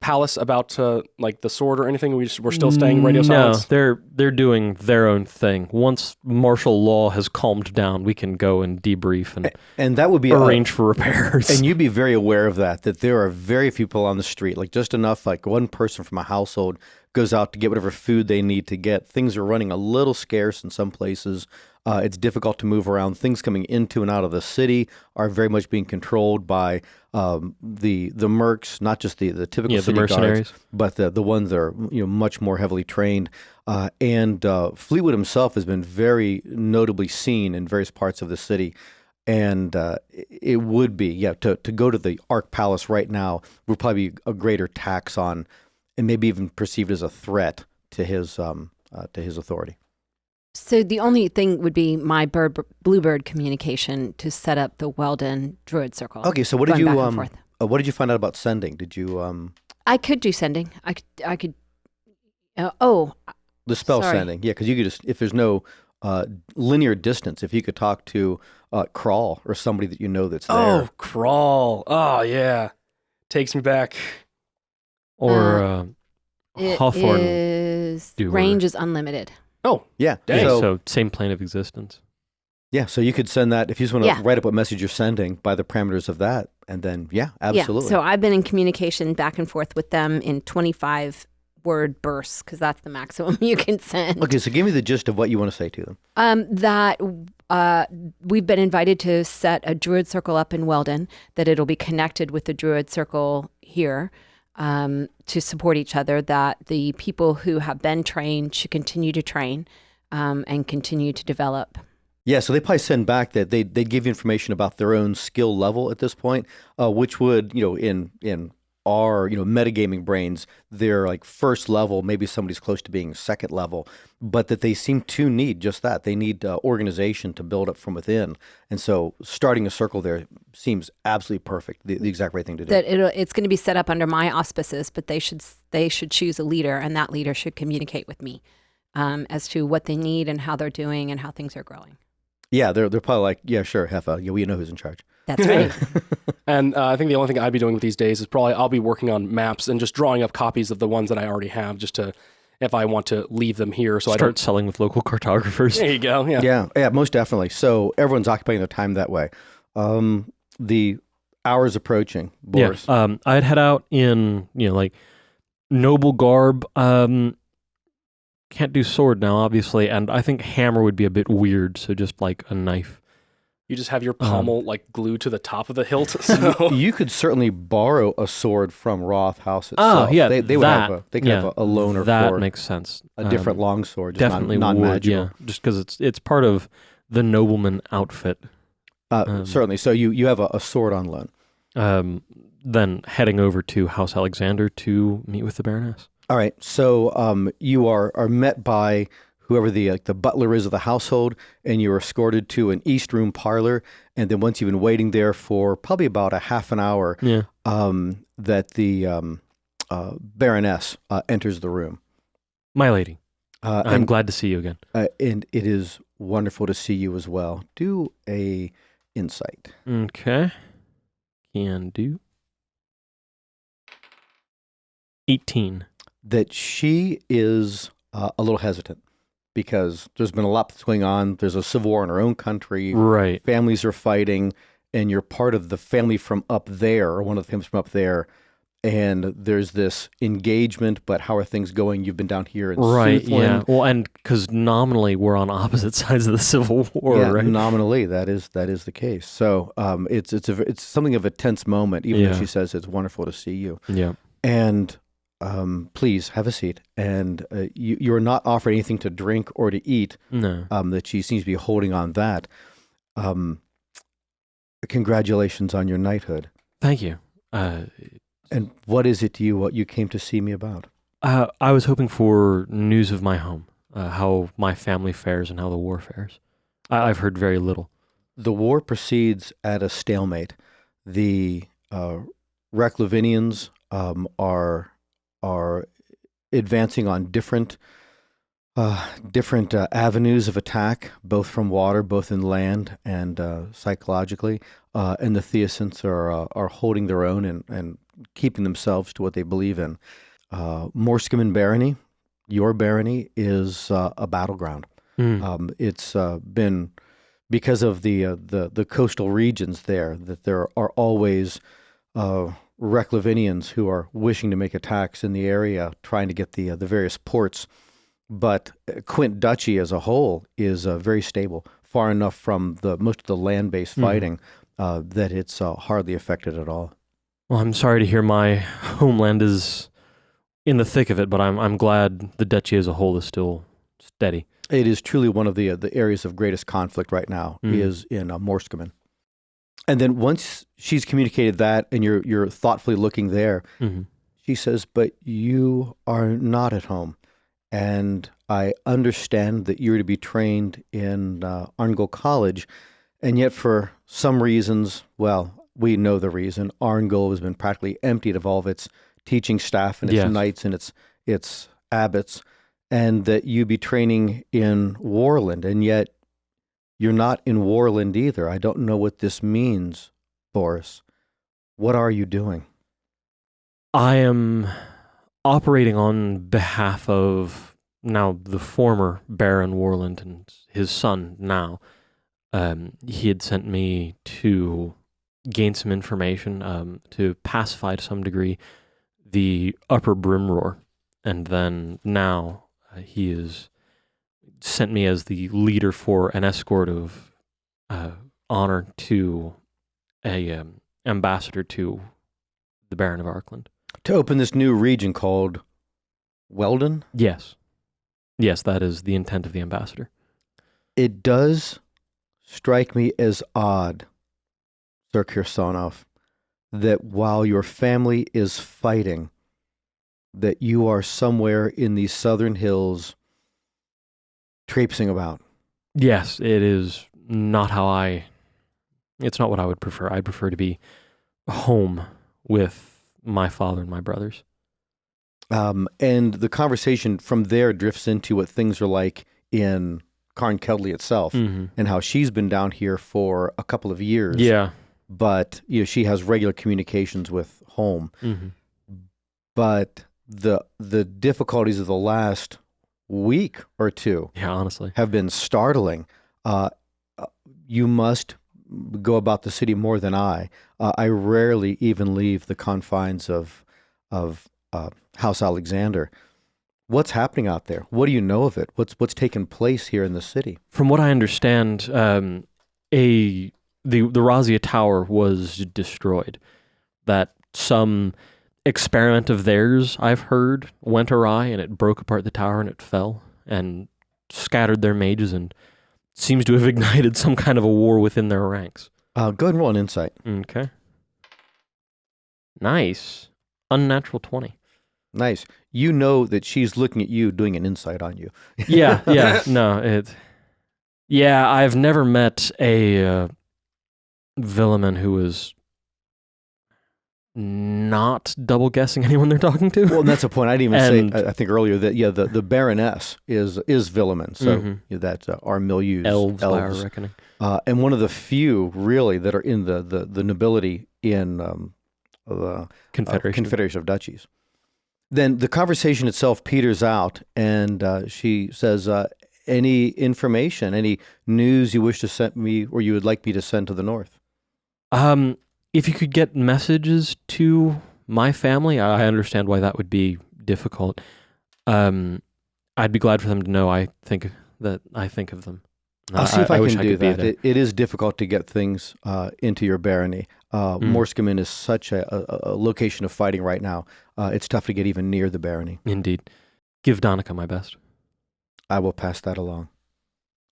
[SPEAKER 1] palace about like the sword or anything. We're still staying radio silence.
[SPEAKER 2] No, they're doing their own thing. Once martial law has calmed down, we can go and debrief
[SPEAKER 3] And that would be
[SPEAKER 2] arrange for repairs.
[SPEAKER 3] And you'd be very aware of that there are very few people on the street, like just enough, like one person from a household goes out to get whatever food they need to get. Things are running a little scarce in some places. It's difficult to move around. Things coming into and out of the city are very much being controlled by the mercs, not just the typical
[SPEAKER 2] the
[SPEAKER 3] city
[SPEAKER 2] mercenaries,
[SPEAKER 3] guards, but the ones that are much more heavily trained. And Fleetwood himself has been very notably seen in various parts of the city. And it would be, to go to the Ark Palace right now would probably be a greater tax on, and maybe even perceived as a threat to his authority.
[SPEAKER 4] So the only thing would be my Bluebird communication to set up the Weldon Druid Circle.
[SPEAKER 3] Okay, so what did
[SPEAKER 4] going
[SPEAKER 3] you
[SPEAKER 4] back and forth.
[SPEAKER 3] what did you find out about sending? Did you
[SPEAKER 4] I could do sending. I could.
[SPEAKER 3] the spell
[SPEAKER 4] Sorry.
[SPEAKER 3] sending? Yeah, because you could just, if there's no linear distance, if you could talk to Crawl or somebody that you know that's there.
[SPEAKER 1] Oh, Crawl. Oh yeah, takes me back.
[SPEAKER 2] or
[SPEAKER 4] It
[SPEAKER 2] Hawthorne.
[SPEAKER 4] is
[SPEAKER 2] Doer.
[SPEAKER 4] range is unlimited.
[SPEAKER 1] Oh,
[SPEAKER 3] Yeah,
[SPEAKER 1] Dang.
[SPEAKER 2] So same plane of existence.
[SPEAKER 3] yeah, so you could send that if you just want to
[SPEAKER 4] Yeah.
[SPEAKER 3] write up what message you're sending by the parameters of that, and then absolutely.
[SPEAKER 4] Yeah. So I've been in communication back and forth with them in 25 word bursts because that's the maximum you can send.
[SPEAKER 3] Okay, so give me the gist of what you want to say to them.
[SPEAKER 4] That we've been invited to set a Druid Circle up in Weldon, that it'll be connected with the Druid Circle here to support each other, that the people who have been trained should continue to train and continue to develop.
[SPEAKER 3] Yeah, so they probably send back that they give you information about their own skill level at this point, which would, in our, metagaming brains, they're like first level, maybe somebody's close to being second level, but that they seem to need just that. They need organization to build up from within. And so starting a circle there seems absolutely perfect, the exact right thing to do.
[SPEAKER 4] That it's going to be set up under my auspices, but they should choose a leader, and that leader should communicate with me as to what they need and how they're doing and how things are growing.
[SPEAKER 3] Yeah, they're probably like, yeah, sure, Heffa, yeah, we know who's in charge.
[SPEAKER 4] That's right.
[SPEAKER 1] And I think the only thing I'd be doing with these days is probably I'll be working on maps and just drawing up copies of the ones that I already have, just to, if I want to leave them here, so I
[SPEAKER 2] Start
[SPEAKER 1] don't.
[SPEAKER 2] selling with local cartographers.
[SPEAKER 1] There you go. Yeah.
[SPEAKER 3] Yeah, most definitely. So everyone's occupying their time that way. The hour's approaching, Boris.
[SPEAKER 2] Yeah. I'd head out in, like noble garb. Can't do sword now, obviously, and I think hammer would be a bit weird, so just like a knife.
[SPEAKER 1] You just have your pommel like glued to the top of the hilt. So
[SPEAKER 3] You could certainly borrow a sword from Roth House itself.
[SPEAKER 2] Oh, yeah,
[SPEAKER 3] they would have a loaner
[SPEAKER 2] that
[SPEAKER 3] for
[SPEAKER 2] makes sense.
[SPEAKER 3] a different longsword, just
[SPEAKER 2] Definitely
[SPEAKER 3] non
[SPEAKER 2] would,
[SPEAKER 3] magical.
[SPEAKER 2] yeah, just because it's part of the nobleman outfit.
[SPEAKER 3] Certainly. So you have a sword on loan.
[SPEAKER 2] then heading over to House Alexander to meet with the Baroness.
[SPEAKER 3] All right. So you are met by whoever the butler is of the household, and you're escorted to an East Room parlor. And then once you've been waiting there for probably about a half an hour,
[SPEAKER 2] Yeah.
[SPEAKER 3] that the Baroness enters the room.
[SPEAKER 2] My lady, I'm
[SPEAKER 3] and,
[SPEAKER 2] glad to see you again.
[SPEAKER 3] and it is wonderful to see you as well. Do a insight.
[SPEAKER 2] Okay. Can do. 18.
[SPEAKER 3] That she is a little hesitant because there's been a lot that's going on. There's a civil war in her own country.
[SPEAKER 2] Right.
[SPEAKER 3] Families are fighting, and you're part of the family from up there, or one of the families from up there. And there's this engagement, but how are things going? You've been down here in
[SPEAKER 2] Right,
[SPEAKER 3] Southland.
[SPEAKER 2] yeah. Well, and because nominally we're on opposite sides of the Civil War,
[SPEAKER 3] Yeah,
[SPEAKER 2] right?
[SPEAKER 3] nominally that is the case. So it's something of a tense moment, even though
[SPEAKER 2] Yeah.
[SPEAKER 3] she says it's wonderful to see you.
[SPEAKER 2] Yeah.
[SPEAKER 3] And please have a seat. And you're not offered anything to drink or to eat.
[SPEAKER 2] No.
[SPEAKER 3] That she seems to be holding on that. Congratulations on your knighthood.
[SPEAKER 2] Thank you.
[SPEAKER 3] And what is it what you came to see me about?
[SPEAKER 2] I was hoping for news of my home, how my family fares and how the war fares. I've heard very little.
[SPEAKER 3] The war proceeds at a stalemate. The Reclavinians are advancing on different avenues of attack, both from water, both in land, and psychologically. And the Theocents are holding their own and keeping themselves to what they believe in. Morskiman barony, your barony, is a battleground. It's been because of the coastal regions there that there are always Reclavinians who are wishing to make attacks in the area, trying to get the various ports. But Quint Duchy as a whole is very stable, far enough from most of the land-based fighting that it's hardly affected at all.
[SPEAKER 2] Well, I'm sorry to hear my homeland is in the thick of it, but I'm glad the duchy as a whole is still steady.
[SPEAKER 3] It is truly one of the areas of greatest conflict right now is in Morskiman. And then once she's communicated that and you're thoughtfully looking there, she says, but you are not at home. And I understand that you're to be trained in Arngol College, and yet for some reasons, well, we know the reason, Arngol has been practically emptied of all of its teaching staff and its knights and its abbots, and that you be training in Warland, and yet you're not in Warland either. I don't know what this means, Boris. What are you doing?
[SPEAKER 2] I am operating on behalf of now the former Baron Warland and his son now. He had sent me to gain some information to pacify to some degree the upper Brimroar. And then now he has sent me as the leader for an escort of honor to a ambassador to the Baron of Arkland.
[SPEAKER 3] To open this new region called Weldon?
[SPEAKER 2] Yes. Yes, that is the intent of the ambassador.
[SPEAKER 3] It does strike me as odd, Sir Kirsonov, that while your family is fighting, that you are somewhere in these southern hills traipsing about.
[SPEAKER 2] Yes, it is not it's not what I would prefer. I'd prefer to be home with my father and my brothers.
[SPEAKER 3] And the conversation from there drifts into what things are like in Carn Kedley itself, and how she's been down here for a couple of years.
[SPEAKER 2] Yeah.
[SPEAKER 3] But she has regular communications with home. But the difficulties of the last week or two,
[SPEAKER 2] honestly,
[SPEAKER 3] have been startling. You must go about the city more than I. I rarely even leave the confines of House Alexander. What's happening out there? What do you know of it? What's taken place here in the city?
[SPEAKER 2] From what I understand, the Razia Tower was destroyed. That some experiment of theirs, I've heard, went awry and it broke apart the tower and it fell and scattered their mages and seems to have ignited some kind of a war within their ranks.
[SPEAKER 3] Go ahead and roll an insight.
[SPEAKER 2] Okay. Nice. Unnatural 20.
[SPEAKER 3] Nice. You know that she's looking at you, doing an insight on you.
[SPEAKER 2] Yeah. No, yeah, I've never met a villain who was not double guessing anyone they're talking to.
[SPEAKER 3] Well, and that's a point I didn't even
[SPEAKER 2] And-
[SPEAKER 3] say. I think earlier that the Baroness is Villeman, so
[SPEAKER 2] Mhm.
[SPEAKER 3] that's our milieus,
[SPEAKER 2] Elves by our reckoning.
[SPEAKER 3] and one of the few really that are in the nobility in the
[SPEAKER 2] Confederation.
[SPEAKER 3] of Duchies. Then the conversation itself peters out, and she says, "Any information, any news you wish to send me, or you would like me to send to the north?"
[SPEAKER 2] If you could get messages to my family, I understand why that would be difficult. I'd be glad for them to know I think of them.
[SPEAKER 3] I'll see if I
[SPEAKER 2] wish
[SPEAKER 3] can
[SPEAKER 2] I
[SPEAKER 3] do
[SPEAKER 2] could be
[SPEAKER 3] that.
[SPEAKER 2] there.
[SPEAKER 3] It is difficult to get things into your barony. Morskamen is such a location of fighting right now. It's tough to get even near the barony.
[SPEAKER 2] Indeed. Give Donica my best.
[SPEAKER 3] I will pass that along.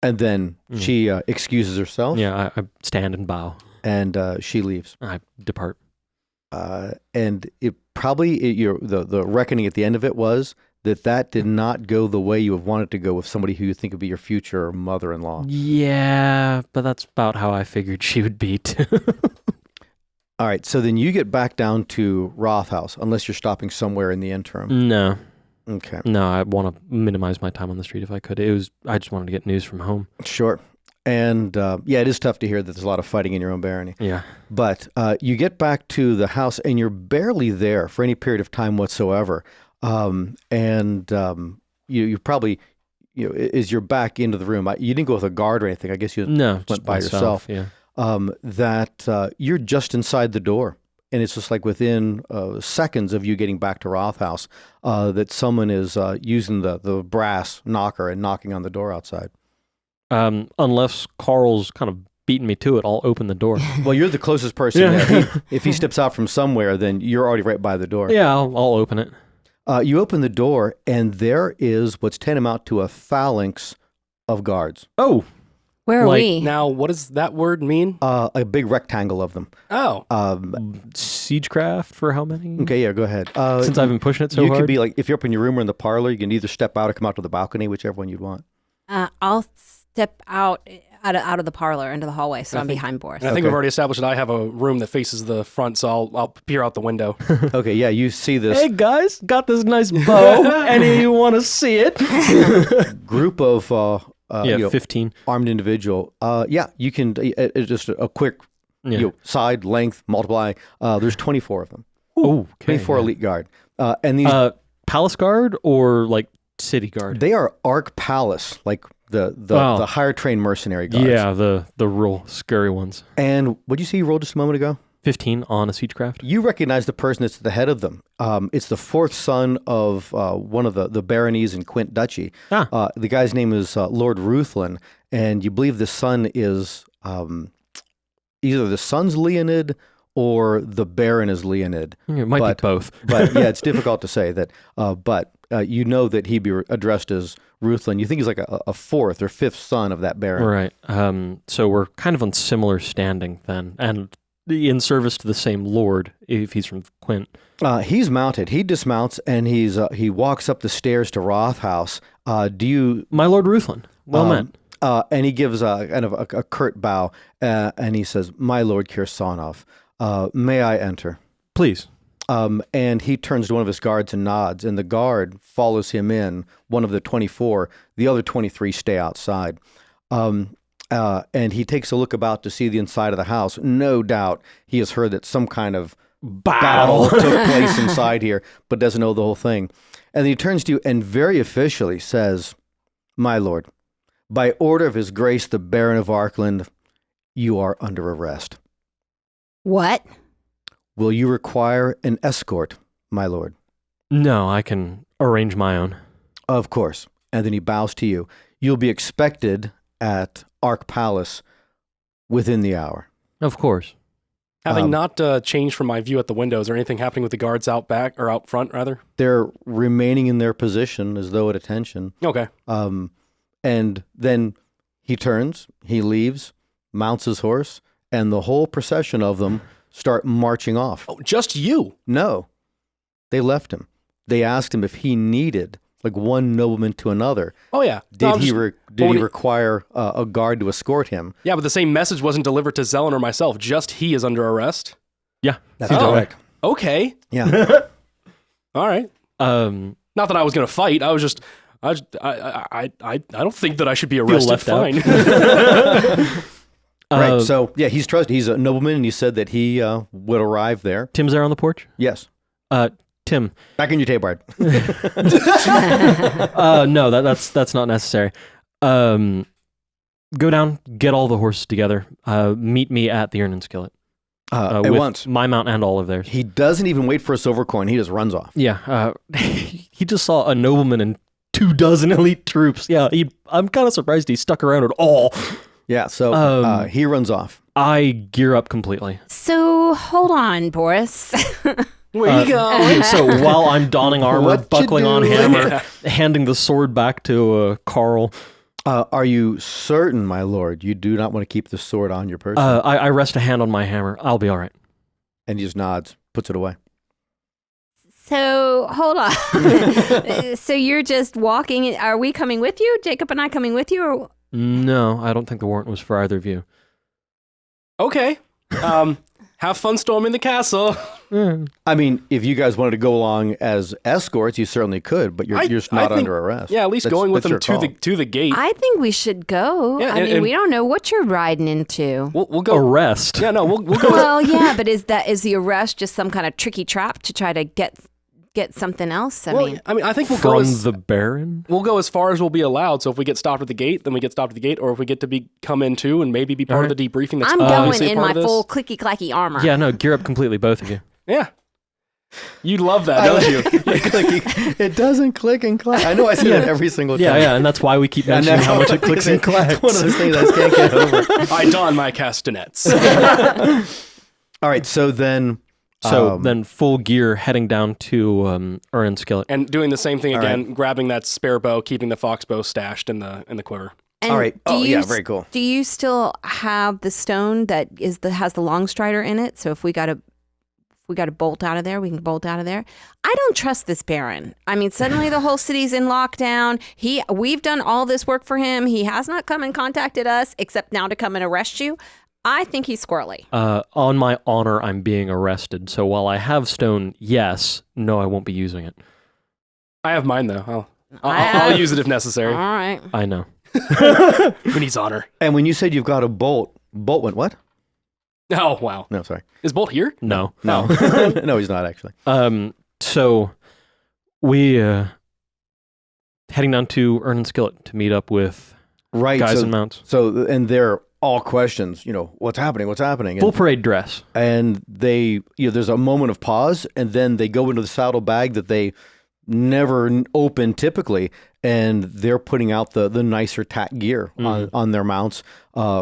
[SPEAKER 3] And then she excuses herself,
[SPEAKER 2] Yeah, I stand and bow.
[SPEAKER 3] and she leaves.
[SPEAKER 2] I depart.
[SPEAKER 3] And it probably the reckoning at the end of it was that did not go the way you have wanted to go with somebody who you think would be your future mother-in-law.
[SPEAKER 2] Yeah, but that's about how I figured she would be too.
[SPEAKER 3] All right, so then you get back down to Rothaus, unless you're stopping somewhere in the interim.
[SPEAKER 2] No,
[SPEAKER 3] Okay,
[SPEAKER 2] I want to minimize my time on the street if I could. I just wanted to get news from home.
[SPEAKER 3] sure. And it is tough to hear that there's a lot of fighting in your own barony.
[SPEAKER 2] Yeah.
[SPEAKER 3] But you get back to the house, and you're barely there for any period of time whatsoever. You probably, as you're back into the room, you didn't go with a guard or anything. I guess you
[SPEAKER 2] No,
[SPEAKER 3] went
[SPEAKER 2] just
[SPEAKER 3] by
[SPEAKER 2] myself,
[SPEAKER 3] yourself.
[SPEAKER 2] Yeah.
[SPEAKER 3] You're just inside the door. And it's just like within seconds of you getting back to Rothaus that someone is using the brass knocker and knocking on the door outside.
[SPEAKER 2] Unless Carl's kind of beating me to it, I'll open the door.
[SPEAKER 3] Well, you're the closest person
[SPEAKER 2] Yeah.
[SPEAKER 3] there. If he steps out from somewhere, then you're already right by the door.
[SPEAKER 2] Yeah, I'll open it.
[SPEAKER 3] You open the door, and there is what's tantamount to a phalanx of guards.
[SPEAKER 2] Oh,
[SPEAKER 4] Where are
[SPEAKER 2] Like,
[SPEAKER 4] we?
[SPEAKER 1] Now, what does that word mean?
[SPEAKER 3] A big rectangle of them.
[SPEAKER 1] Oh,
[SPEAKER 2] siegecraft for how many?
[SPEAKER 3] Okay, yeah, go ahead.
[SPEAKER 2] Since I've been pushing it so
[SPEAKER 3] you
[SPEAKER 2] hard.
[SPEAKER 3] could be like, if you're up in your room or in the parlor, you can either step out or come out to the balcony, whichever one you'd want.
[SPEAKER 4] I'll step out of the parlor into the hallway, so I'm behind Boris.
[SPEAKER 1] and I think
[SPEAKER 3] Okay.
[SPEAKER 1] we've already established that I have a room that faces the front, so I'll peer out the window.
[SPEAKER 3] Okay, yeah, you see this
[SPEAKER 2] Hey guys, got this nice bow. Any of you want to see it?
[SPEAKER 3] group of
[SPEAKER 2] 15.
[SPEAKER 3] armed individual. You can just a quick
[SPEAKER 2] Yeah.
[SPEAKER 3] side length multiply. There's 24 of them.
[SPEAKER 2] Oh,
[SPEAKER 3] 24 elite guard, and these
[SPEAKER 2] Palace guard or like city guard?
[SPEAKER 3] they are Arc Palace, like the
[SPEAKER 2] Wow.
[SPEAKER 3] the higher trained mercenary guards.
[SPEAKER 2] Yeah, the real scary ones.
[SPEAKER 3] And what did you see you rolled just a moment ago?
[SPEAKER 2] 15 on a siegecraft.
[SPEAKER 3] You recognize the person that's at the head of them. It's the fourth son of one of the baronies in Quint Duchy.
[SPEAKER 2] Ah.
[SPEAKER 3] The guy's name is Lord Ruthlin, and you believe the son is either the son's Leonid or the baron is Leonid.
[SPEAKER 2] It might
[SPEAKER 3] But-
[SPEAKER 2] be both.
[SPEAKER 3] But yeah, it's difficult to say that. But you know that he'd be addressed as Ruthlin. You think he's like a fourth or fifth son of that baron.
[SPEAKER 2] Right. So we're kind of on similar standing then, and in service to the same lord if he's from Quint.
[SPEAKER 3] He's mounted. He dismounts and he walks up the stairs to Rothaus. Do you?
[SPEAKER 2] My Lord Ruthlin. Well met.
[SPEAKER 3] And he gives a kind of a curt bow, and he says, "My Lord Kirsanov, may I enter?"
[SPEAKER 2] Please.
[SPEAKER 3] And he turns to one of his guards and nods, and the guard follows him in. One of the 24, the other 23 stay outside. And he takes a look about to see the inside of the house. No doubt he has heard that some kind of battle took place inside here, but doesn't know the whole thing. And then he turns to you and very officially says, "My lord, by order of his grace, the Baron of Arkland, you are under arrest.
[SPEAKER 4] What?
[SPEAKER 3] Will you require an escort, my lord?"
[SPEAKER 2] No, I can arrange my own.
[SPEAKER 3] "Of course." And then he bows to you. "You'll be expected at Arc Palace within the hour."
[SPEAKER 2] Of course.
[SPEAKER 1] Having not changed from my view at the window, is there anything happening with the guards out back or out front, rather?
[SPEAKER 3] They're remaining in their position as though at attention.
[SPEAKER 1] Okay.
[SPEAKER 3] And then he turns, he leaves, mounts his horse, and the whole procession of them start marching off.
[SPEAKER 1] Oh, just you.
[SPEAKER 3] No, they left him. They asked him if he needed like one nobleman to another.
[SPEAKER 1] Oh yeah.
[SPEAKER 3] Did he require a guard to escort him?
[SPEAKER 1] Yeah, but the same message wasn't delivered to Zelen or myself. Just he is under arrest.
[SPEAKER 2] Yeah.
[SPEAKER 3] That's
[SPEAKER 1] Oh.
[SPEAKER 3] correct.
[SPEAKER 1] Okay.
[SPEAKER 3] Yeah.
[SPEAKER 1] All right.
[SPEAKER 2] Um,
[SPEAKER 1] Not that I was going to fight. I don't think that I should be arrested.
[SPEAKER 2] left out.
[SPEAKER 1] Fine.
[SPEAKER 3] Right. So yeah, he's trusted. He's a nobleman, and he said that he would arrive there.
[SPEAKER 2] Tim's there on the porch.
[SPEAKER 3] Yes.
[SPEAKER 2] Tim.
[SPEAKER 3] Back in your tape ride.
[SPEAKER 2] No, that's not necessary. Go down, get all the horses together. Meet me at the Urn and Skillet.
[SPEAKER 3] At
[SPEAKER 2] With
[SPEAKER 3] once.
[SPEAKER 2] my mount and all of theirs.
[SPEAKER 3] He doesn't even wait for a silver coin. He just runs off.
[SPEAKER 2] Yeah. He just saw a nobleman and 24 elite troops. Yeah. I'm kind of surprised he stuck around at all.
[SPEAKER 3] Yeah. So he runs off.
[SPEAKER 2] I gear up completely.
[SPEAKER 4] So hold on, Boris.
[SPEAKER 1] Where you go?
[SPEAKER 2] So while I'm donning armor,
[SPEAKER 3] What you
[SPEAKER 2] buckling on
[SPEAKER 3] doing?
[SPEAKER 2] hammer, handing the sword back to Carl,
[SPEAKER 3] Are you certain, my lord, you do not want to keep the sword on your person?
[SPEAKER 2] I rest a hand on my hammer. I'll be all right.
[SPEAKER 3] And he just nods, puts it away.
[SPEAKER 4] So hold on. So you're just walking. Are we coming with you? Jacob and I coming with you? Or?
[SPEAKER 2] No, I don't think the warrant was for either of you.
[SPEAKER 1] Okay. Have fun storming the castle.
[SPEAKER 3] I mean, if you guys wanted to go along as escorts, you certainly could, but you're just not under arrest.
[SPEAKER 1] Yeah, at least
[SPEAKER 3] That's-
[SPEAKER 1] going with
[SPEAKER 3] that's
[SPEAKER 1] them
[SPEAKER 3] your
[SPEAKER 1] to the gate.
[SPEAKER 4] I think we should go.
[SPEAKER 1] Yeah,
[SPEAKER 4] I mean,
[SPEAKER 1] and-
[SPEAKER 4] we don't know what you're riding into.
[SPEAKER 1] We'll go.
[SPEAKER 2] Arrest.
[SPEAKER 1] Yeah, no, we'll go.
[SPEAKER 4] Well, yeah, but is the arrest just some kind of tricky trap to try to get something else? I mean,
[SPEAKER 1] I think we'll go
[SPEAKER 2] From
[SPEAKER 1] as,
[SPEAKER 2] the Baron?
[SPEAKER 1] we'll go as far as we'll be allowed. So if we get stopped at the gate, then we get stopped at the gate, or if we get to come in too and maybe be part of the debriefing. That's
[SPEAKER 4] I'm going
[SPEAKER 1] obviously
[SPEAKER 4] in
[SPEAKER 1] part
[SPEAKER 4] my
[SPEAKER 1] of this.
[SPEAKER 4] full clicky clacky armor.
[SPEAKER 2] Yeah, no, gear up completely, both of you.
[SPEAKER 1] Yeah, you love that, don't you?
[SPEAKER 3] It doesn't click and clack. I know I say that every single time.
[SPEAKER 2] Yeah, and that's why we keep mentioning how much it clicks and clacks.
[SPEAKER 3] It's one of those things I just can't get over.
[SPEAKER 1] I don my castanets.
[SPEAKER 3] All right, so then...
[SPEAKER 2] So then full gear heading down to Urn and Skillet.
[SPEAKER 1] And doing the same thing
[SPEAKER 3] All
[SPEAKER 1] again, grabbing that spare bow, keeping the fox bow stashed in the quiver.
[SPEAKER 4] And
[SPEAKER 3] All right.
[SPEAKER 4] do
[SPEAKER 3] Oh,
[SPEAKER 4] you
[SPEAKER 3] yeah, very cool.
[SPEAKER 4] Do you still have the stone that has the long strider in it? So if we got to bolt out of there, we can bolt out of there. I don't trust this Baron. I mean, suddenly the whole city's in lockdown. We've done all this work for him. He has not come and contacted us, except now to come and arrest you. I think he's squirrely.
[SPEAKER 2] On my honor, I'm being arrested. So while I have stone, yes, no, I won't be using it.
[SPEAKER 1] I have mine though. I'll use it if necessary.
[SPEAKER 4] All right.
[SPEAKER 2] I know.
[SPEAKER 1] Who needs honor?
[SPEAKER 3] And when you said you've got a bolt went what?
[SPEAKER 1] Oh wow,
[SPEAKER 3] No, sorry.
[SPEAKER 1] is Bolt here?
[SPEAKER 2] No.
[SPEAKER 3] No. No, he's not actually.
[SPEAKER 2] So we heading down to Urn and Skillet to meet up with
[SPEAKER 3] Right.
[SPEAKER 2] guys
[SPEAKER 3] so,
[SPEAKER 2] and mounts.
[SPEAKER 3] so, and they're all questions, what's happening?
[SPEAKER 2] Full parade dress.
[SPEAKER 3] And they, there's a moment of pause, and then they go into the saddle bag that they never open typically, and they're putting out the nicer tack gear on their mounts,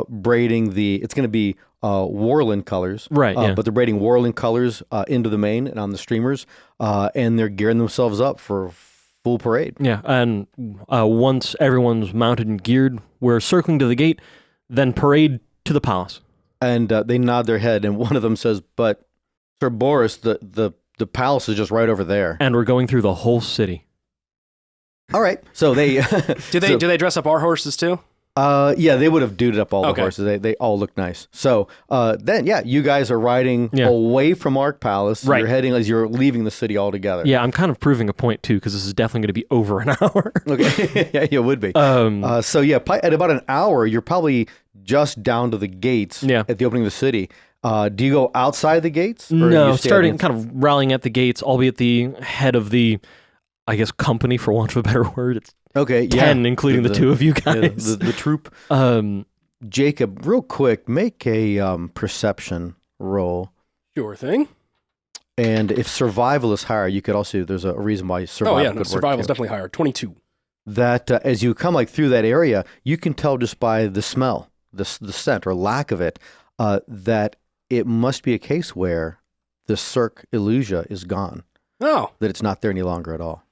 [SPEAKER 3] braiding it's going to be Warland colors.
[SPEAKER 2] Right, yeah.
[SPEAKER 3] But they're braiding Warland colors into the mane and on the streamers, and they're gearing themselves up for full parade.
[SPEAKER 2] Yeah, and once everyone's mounted and geared, we're circling to the gate, then parade to the palace.
[SPEAKER 3] And they nod their head, and one of them says, "But Sir Boris, the palace is just right over there."
[SPEAKER 2] And we're going through the whole city.
[SPEAKER 3] All right, so they
[SPEAKER 1] Do they dress up our horses too?
[SPEAKER 3] Yeah, they would have duded up all the
[SPEAKER 1] Okay.
[SPEAKER 3] horses. They all look nice. So then, you guys are riding away from Ark Palace.
[SPEAKER 2] Right.
[SPEAKER 3] You're heading as you're leaving the city altogether.
[SPEAKER 2] Yeah, I'm kind of proving a point too, because this is definitely going to be over an hour.
[SPEAKER 3] Okay. Yeah, it would be. So at about an hour, you're probably just down to the gates at the opening of the city. Do you go outside the gates? Or do
[SPEAKER 2] No,
[SPEAKER 3] you stay
[SPEAKER 2] starting
[SPEAKER 3] at
[SPEAKER 2] kind of rallying at the gates. I'll be at the head of the, I guess, company, for want of a better word. It's
[SPEAKER 3] okay,
[SPEAKER 2] 10, including the two of you guys.
[SPEAKER 3] the troop.
[SPEAKER 2] Um,
[SPEAKER 3] Jacob, real quick, make a perception roll.
[SPEAKER 1] Sure thing.
[SPEAKER 3] And if survival is higher, you could also, there's a reason why survival
[SPEAKER 1] Oh yeah,
[SPEAKER 3] could
[SPEAKER 1] no,
[SPEAKER 3] work
[SPEAKER 1] survival's
[SPEAKER 3] too.
[SPEAKER 1] definitely higher. 22.
[SPEAKER 3] That as you come through that area, you can tell just by the smell, the scent or lack of it, that it must be a case where the Cirque Illusia is gone,
[SPEAKER 1] Oh,
[SPEAKER 3] that it's not there any longer at all.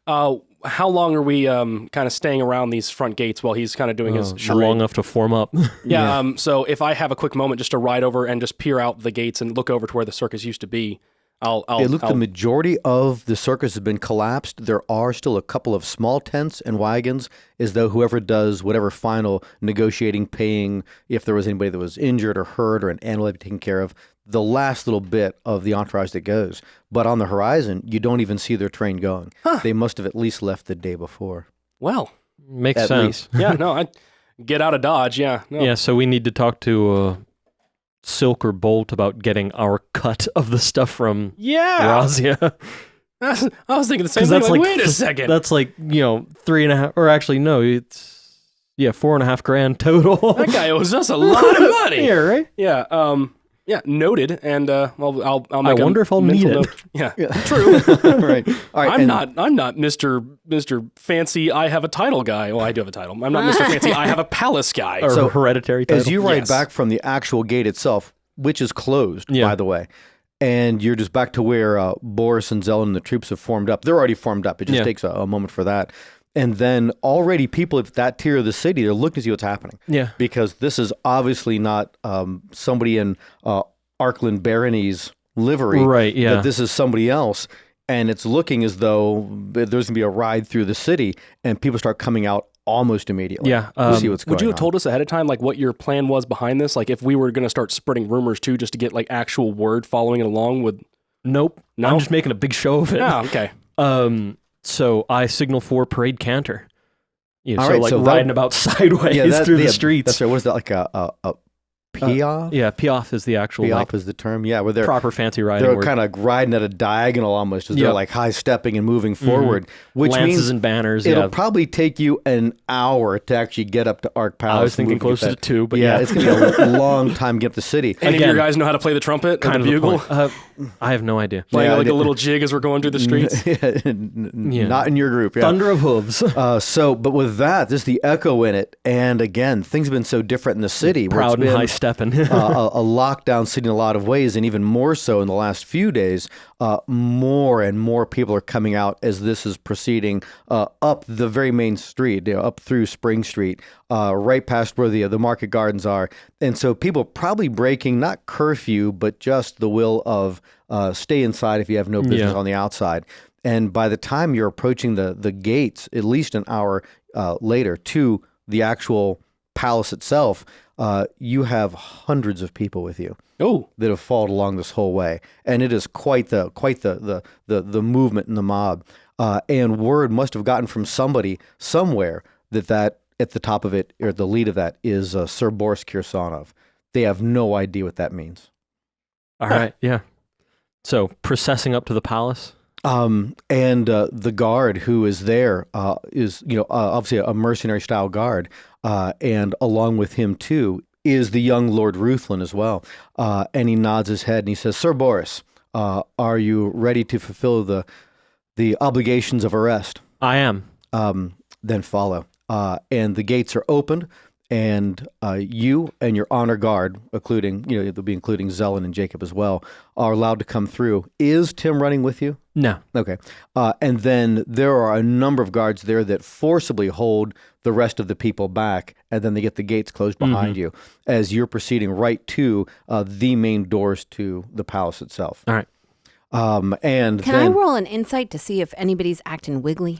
[SPEAKER 1] how long are we kind of staying around these front gates while he's kind of doing his charade?
[SPEAKER 2] long enough to form up.
[SPEAKER 1] Yeah. So if I have a quick moment just to ride over and just peer out the gates and look over to where the circus used to be,
[SPEAKER 3] the majority of the circus has been collapsed. There are still a couple of small tents and wagons, as though whoever does whatever final negotiating, paying, if there was anybody that was injured or hurt or an animal to be taken care of, the last little bit of the entourage that goes. But on the horizon, you don't even see their train going. They must have at least left the day before.
[SPEAKER 1] Well,
[SPEAKER 2] Makes
[SPEAKER 3] At
[SPEAKER 2] sense.
[SPEAKER 1] yeah, no, I get out of Dodge. Yeah, no.
[SPEAKER 2] Yeah, so we need to talk to Silk or Bolt about getting our cut of the stuff from
[SPEAKER 1] Yeah.
[SPEAKER 2] Razia.
[SPEAKER 1] I was thinking the same
[SPEAKER 2] 'Cause
[SPEAKER 1] thing.
[SPEAKER 2] that's
[SPEAKER 1] Like,
[SPEAKER 2] like
[SPEAKER 1] wait a second.
[SPEAKER 2] That's like, 3.5, or actually, no, it's, 4.5 grand total.
[SPEAKER 1] That guy owes us a lot of money.
[SPEAKER 2] Yeah, right?
[SPEAKER 1] Yeah. Yeah. Noted. And well, I'll make.
[SPEAKER 2] I wonder if I'll need
[SPEAKER 1] mental
[SPEAKER 2] it.
[SPEAKER 1] note. Yeah. True.
[SPEAKER 3] Right. All right.
[SPEAKER 1] I'm not Mr. Fancy. I have a title guy. Well, I do have a title. I'm not Mr. Fancy. I have a palace guy.
[SPEAKER 2] Or
[SPEAKER 3] So,
[SPEAKER 2] hereditary title.
[SPEAKER 3] As you ride
[SPEAKER 1] Yes.
[SPEAKER 3] back from the actual gate itself, which is closed,
[SPEAKER 2] Yeah.
[SPEAKER 3] by the way, and you're just back to where Boris and Zell and the troops have formed up. They're already formed up. It just
[SPEAKER 2] Yeah.
[SPEAKER 3] takes a moment for that. And then already people at that tier of the city, they're looking to see what's happening.
[SPEAKER 2] Yeah.
[SPEAKER 3] Because this is obviously not somebody in Arkland Barony's livery.
[SPEAKER 2] Right, yeah.
[SPEAKER 3] But this is somebody else. And it's looking as though there's going to be a ride through the city, and people start coming out almost immediately.
[SPEAKER 2] Yeah,
[SPEAKER 3] to see what's going on.
[SPEAKER 1] Would you have told us ahead of time, like, what your plan was behind this? Like, if we were going to start spreading rumors too, just to get like actual word following it along with.
[SPEAKER 2] Nope.
[SPEAKER 1] No?
[SPEAKER 2] I'm just making a big show of it.
[SPEAKER 1] Oh, okay.
[SPEAKER 2] So I signal for parade canter.
[SPEAKER 3] All
[SPEAKER 2] So
[SPEAKER 3] right,
[SPEAKER 2] like
[SPEAKER 3] so
[SPEAKER 2] riding
[SPEAKER 3] that-
[SPEAKER 2] about sideways through the streets.
[SPEAKER 3] That's right. What is that, like a piaf?
[SPEAKER 2] Yeah, piaf is the actual
[SPEAKER 3] Piaf is the term. Yeah, where they're
[SPEAKER 2] proper fancy riding
[SPEAKER 3] they're
[SPEAKER 2] word.
[SPEAKER 3] kind of riding at a diagonal almost, as
[SPEAKER 2] Yeah.
[SPEAKER 3] they're like high stepping and moving forward, which
[SPEAKER 2] Lances
[SPEAKER 3] means
[SPEAKER 2] and banners.
[SPEAKER 3] it'll
[SPEAKER 2] Yeah,
[SPEAKER 3] probably take you an hour to actually get up to Ark Palace.
[SPEAKER 2] I was thinking
[SPEAKER 3] and
[SPEAKER 2] closer to 2, but
[SPEAKER 3] yeah,
[SPEAKER 2] yeah.
[SPEAKER 3] it's going to be a long time to get up the city.
[SPEAKER 1] Any of your
[SPEAKER 2] Again,
[SPEAKER 1] guys know how to play the trumpet or
[SPEAKER 2] kind
[SPEAKER 1] the
[SPEAKER 2] of the
[SPEAKER 1] bugle?
[SPEAKER 2] point. I have no idea.
[SPEAKER 1] Playing
[SPEAKER 3] Yeah,
[SPEAKER 1] like
[SPEAKER 3] I
[SPEAKER 1] a
[SPEAKER 3] did-
[SPEAKER 1] little jig as we're going through the streets.
[SPEAKER 3] Not in your group. Yeah.
[SPEAKER 2] Thunder of hooves.
[SPEAKER 3] But with that, there's the echo in it, and again, things have been so different in the city. where
[SPEAKER 2] Proud
[SPEAKER 3] it's
[SPEAKER 2] and
[SPEAKER 3] been,
[SPEAKER 2] high stepping.
[SPEAKER 3] a lockdown city in a lot of ways, and even more so in the last few days. More and more people are coming out as this is proceeding up the very main street, up through Spring Street, right past where the market gardens are. And so people probably breaking not curfew, but just the will of stay inside if you have no business
[SPEAKER 2] Yeah.
[SPEAKER 3] on the outside. And by the time you're approaching the gates, at least an hour later, to the actual palace itself, you have hundreds of people with you
[SPEAKER 1] Oh,
[SPEAKER 3] that have followed along this whole way, and it is quite the movement in the mob. And word must have gotten from somebody somewhere that at the top of it, or the lead of that, is Sir Boris Kirsanov. They have no idea what that means.
[SPEAKER 2] All right, yeah. So processing up to the palace.
[SPEAKER 3] And the guard who is there is obviously a mercenary style guard, and along with him too is the young Lord Ruthlin as well. And he nods his head and he says, "Sir Boris, are you ready to fulfill the obligations of arrest?
[SPEAKER 2] I am.
[SPEAKER 3] Then follow." And the gates are opened, and you and your honor guard, including they'll be including Zelen and Jacob as well, are allowed to come through. Is Tim running with you?
[SPEAKER 2] No.
[SPEAKER 3] Okay. And then there are a number of guards there that forcibly hold the rest of the people back, and then they get the gates closed behind you as you're proceeding right to the main doors to the palace itself.
[SPEAKER 2] All right.
[SPEAKER 3] And
[SPEAKER 4] Can I
[SPEAKER 3] then,
[SPEAKER 4] roll an insight to see if anybody's acting wiggly?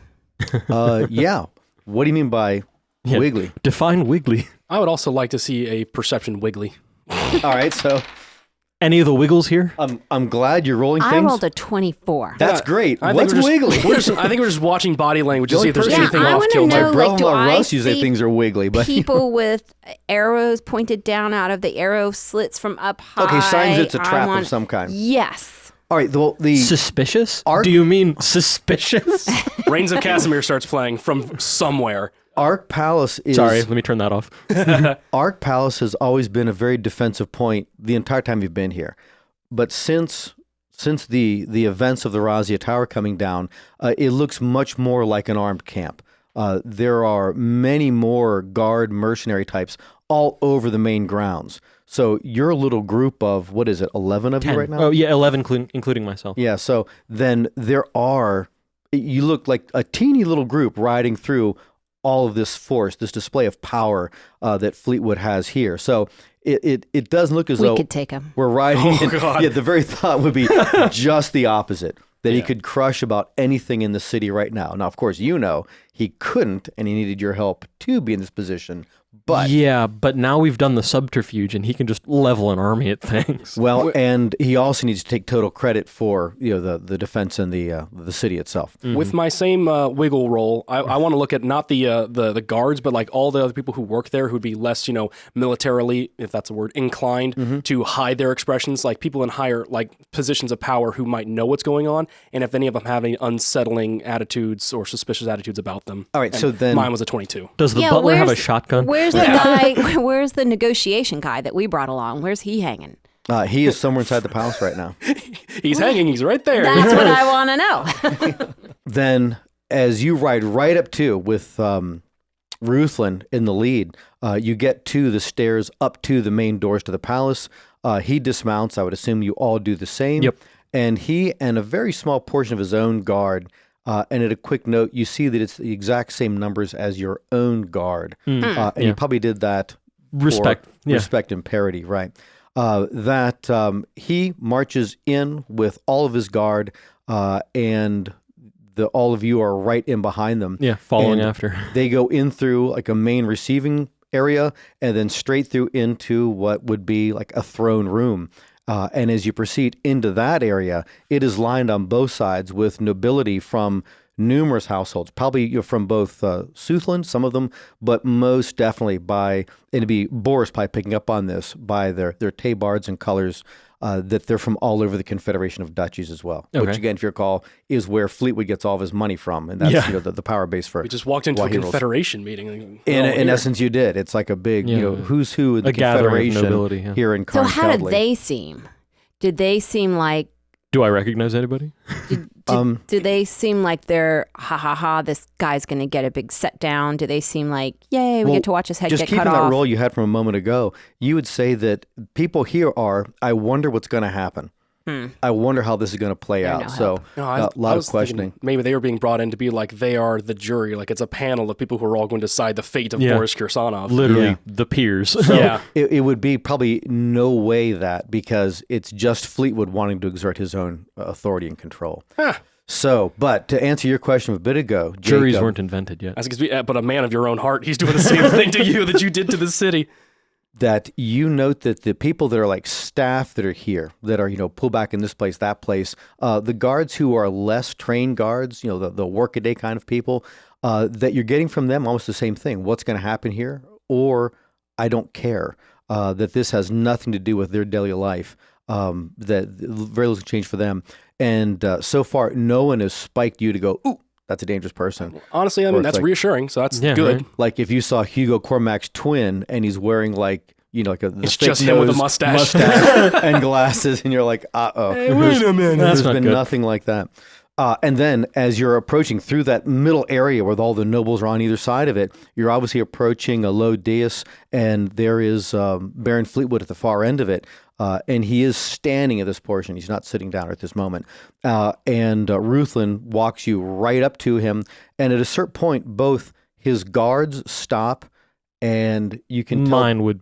[SPEAKER 3] yeah. What do you mean by
[SPEAKER 2] Yeah.
[SPEAKER 3] wiggly?
[SPEAKER 2] Define wiggly.
[SPEAKER 1] I would also like to see a perception wiggly.
[SPEAKER 3] All right. So
[SPEAKER 2] Any of the wiggles here?
[SPEAKER 3] I'm glad you're rolling
[SPEAKER 4] I
[SPEAKER 3] things.
[SPEAKER 4] rolled a 24.
[SPEAKER 3] That's great.
[SPEAKER 1] I
[SPEAKER 3] What's
[SPEAKER 1] think we're
[SPEAKER 3] wiggly?
[SPEAKER 1] just, I think we're just watching body language to
[SPEAKER 3] The
[SPEAKER 1] see if there's
[SPEAKER 3] only person-
[SPEAKER 1] anything
[SPEAKER 4] Yeah, I
[SPEAKER 1] off
[SPEAKER 4] wanna
[SPEAKER 1] kilter.
[SPEAKER 4] know,
[SPEAKER 3] My
[SPEAKER 4] like,
[SPEAKER 3] brother-in-law
[SPEAKER 4] do I
[SPEAKER 3] Russ used to say
[SPEAKER 4] see
[SPEAKER 3] things are wiggly, but
[SPEAKER 4] People with arrows pointed down out of the arrow slits from up high.
[SPEAKER 3] okay, signs it's a
[SPEAKER 4] I
[SPEAKER 3] trap
[SPEAKER 4] want-
[SPEAKER 3] of some kind.
[SPEAKER 4] Yes.
[SPEAKER 3] All right. The
[SPEAKER 2] Suspicious?
[SPEAKER 3] Arc-
[SPEAKER 2] Do you mean suspicious?
[SPEAKER 1] Reigns of Casimir starts playing from somewhere.
[SPEAKER 3] Ark Palace is
[SPEAKER 2] Sorry, let me turn that off.
[SPEAKER 3] Ark Palace has always been a very defensive point the entire time you've been here. But since the events of the Razia Tower coming down, it looks much more like an armed camp. There are many more guard mercenary types all over the main grounds. So your little group of, what is it, 11 of
[SPEAKER 2] 10.
[SPEAKER 3] you right now?
[SPEAKER 2] Oh, yeah, 11, including myself.
[SPEAKER 3] Yeah, so then there are you look like a teeny little group riding through all of this force, this display of power that Fleetwood has here. So it doesn't look as
[SPEAKER 4] We
[SPEAKER 3] though
[SPEAKER 4] could take him.
[SPEAKER 3] we're riding.
[SPEAKER 1] Oh, God.
[SPEAKER 3] Yeah, the very thought would be just the opposite. That he could crush about anything in the city right now. Now, of course, he couldn't, and he needed your help to be in this position. But
[SPEAKER 2] yeah, but now we've done the subterfuge, and he can just level an army at things.
[SPEAKER 3] well, and he also needs to take total credit for the defense and the city itself.
[SPEAKER 1] With my same wiggle roll, I want to look at not the guards, but like all the other people who work there who'd be less, militarily, if that's a word, inclined to hide their expressions, like people in higher like positions of power who might know what's going on, and if any of them have any unsettling attitudes or suspicious attitudes about them.
[SPEAKER 3] All right,
[SPEAKER 1] And
[SPEAKER 3] so then
[SPEAKER 1] mine was a 22.
[SPEAKER 2] Does the
[SPEAKER 4] Yeah,
[SPEAKER 2] butler have a
[SPEAKER 4] where's-
[SPEAKER 2] shotgun?
[SPEAKER 4] Where's the guy? Where's the negotiation guy that we brought along? Where's he hanging?
[SPEAKER 3] he is somewhere inside the palace right now.
[SPEAKER 1] He's hanging. He's right there.
[SPEAKER 4] That's what I want to know.
[SPEAKER 3] Then, as you ride right up to with Ruthlin in the lead, you get to the stairs up to the main doors to the palace. He dismounts. I would assume you all do the same.
[SPEAKER 2] Yep.
[SPEAKER 3] And he and a very small portion of his own guard. And at a quick note, you see that it's the exact same numbers as your own guard. And you probably did that
[SPEAKER 2] Respect.
[SPEAKER 3] for
[SPEAKER 2] Yeah.
[SPEAKER 3] respect and parity, right? He marches in with all of his guard, and all of you are right in behind them.
[SPEAKER 2] Yeah, following
[SPEAKER 3] And
[SPEAKER 2] after.
[SPEAKER 3] They go in through like a main receiving area and then straight through into what would be like a throne room. And as you proceed into that area, it is lined on both sides with nobility from numerous households, probably from both Southland, some of them, but most definitely and it'd be Boris probably picking up on this, by their tabards and colors, that they're from all over the Confederation of Duchies as well.
[SPEAKER 2] Okay.
[SPEAKER 3] Which again, if you recall, is where Fleetwood gets all of his money from. And that's the power base for
[SPEAKER 1] We just walked into
[SPEAKER 3] why
[SPEAKER 1] a
[SPEAKER 3] he rules.
[SPEAKER 1] Confederation meeting.
[SPEAKER 3] In essence, you did. It's like a big, who's who in the
[SPEAKER 2] A gathering of
[SPEAKER 3] Confederation
[SPEAKER 2] nobility, yeah.
[SPEAKER 3] here in
[SPEAKER 4] So how did
[SPEAKER 3] Carncadley.
[SPEAKER 4] they seem? Did they seem like?
[SPEAKER 2] Do I recognize anybody?
[SPEAKER 4] Do they seem like they're this guy's going to get a big set down? Do they seem like, yay, we
[SPEAKER 3] Well,
[SPEAKER 4] get to watch his head
[SPEAKER 3] just
[SPEAKER 4] get
[SPEAKER 3] keeping
[SPEAKER 4] cut
[SPEAKER 3] that
[SPEAKER 4] off?
[SPEAKER 3] role you had from a moment ago, you would say that people here are, I wonder what's going to happen. I wonder how this is going to play
[SPEAKER 4] They're
[SPEAKER 3] out.
[SPEAKER 4] no
[SPEAKER 3] So
[SPEAKER 4] help.
[SPEAKER 1] No,
[SPEAKER 3] a lot of
[SPEAKER 1] was thinking
[SPEAKER 3] questioning.
[SPEAKER 1] maybe they were being brought in to be like they are the jury, like it's a panel of people who are all going to decide the fate of
[SPEAKER 2] Yeah.
[SPEAKER 1] Boris Kirsanov.
[SPEAKER 2] Literally
[SPEAKER 3] Yeah.
[SPEAKER 2] the peers.
[SPEAKER 1] Yeah.
[SPEAKER 3] It would be probably no way that, because it's just Fleetwood wanting to exert his own authority and control. So, but to answer your question a bit ago,
[SPEAKER 2] Juries
[SPEAKER 3] Jacob,
[SPEAKER 2] weren't invented yet.
[SPEAKER 1] I was gonna be, but a man of your own heart, he's doing the same thing to you that you did to the city.
[SPEAKER 3] that you note that the people that are like staff that are here, that are, pull back in this place, that place, the guards who are less trained guards, the workaday kind of people, that you're getting from them almost the same thing. What's going to happen here? Or I don't care, that this has nothing to do with their daily life, that very little change for them. And so far, no one has spiked you to go, ooh, that's a dangerous person.
[SPEAKER 1] Honestly, I
[SPEAKER 3] Or
[SPEAKER 1] mean,
[SPEAKER 3] it's
[SPEAKER 1] that's
[SPEAKER 3] like-
[SPEAKER 1] reassuring, so that's
[SPEAKER 2] Yeah,
[SPEAKER 1] good.
[SPEAKER 2] right.
[SPEAKER 3] Like if you saw Hugo Cormac's twin and he's wearing like, like the
[SPEAKER 1] It's just him with a
[SPEAKER 3] thick-nosed
[SPEAKER 1] mustache.
[SPEAKER 3] and glasses, and you're like, uh-oh.
[SPEAKER 1] Hey, wait a minute.
[SPEAKER 2] That's
[SPEAKER 3] There's
[SPEAKER 2] not
[SPEAKER 3] been
[SPEAKER 2] good.
[SPEAKER 3] nothing like that. And then as you're approaching through that middle area where all the nobles are on either side of it, you're obviously approaching a low dais, and there is Baron Fleetwood at the far end of it. And he is standing at this portion. He's not sitting down at this moment. And Ruthlin walks you right up to him. And at a certain point, both his guards stop, and you can tell.
[SPEAKER 2] Mine would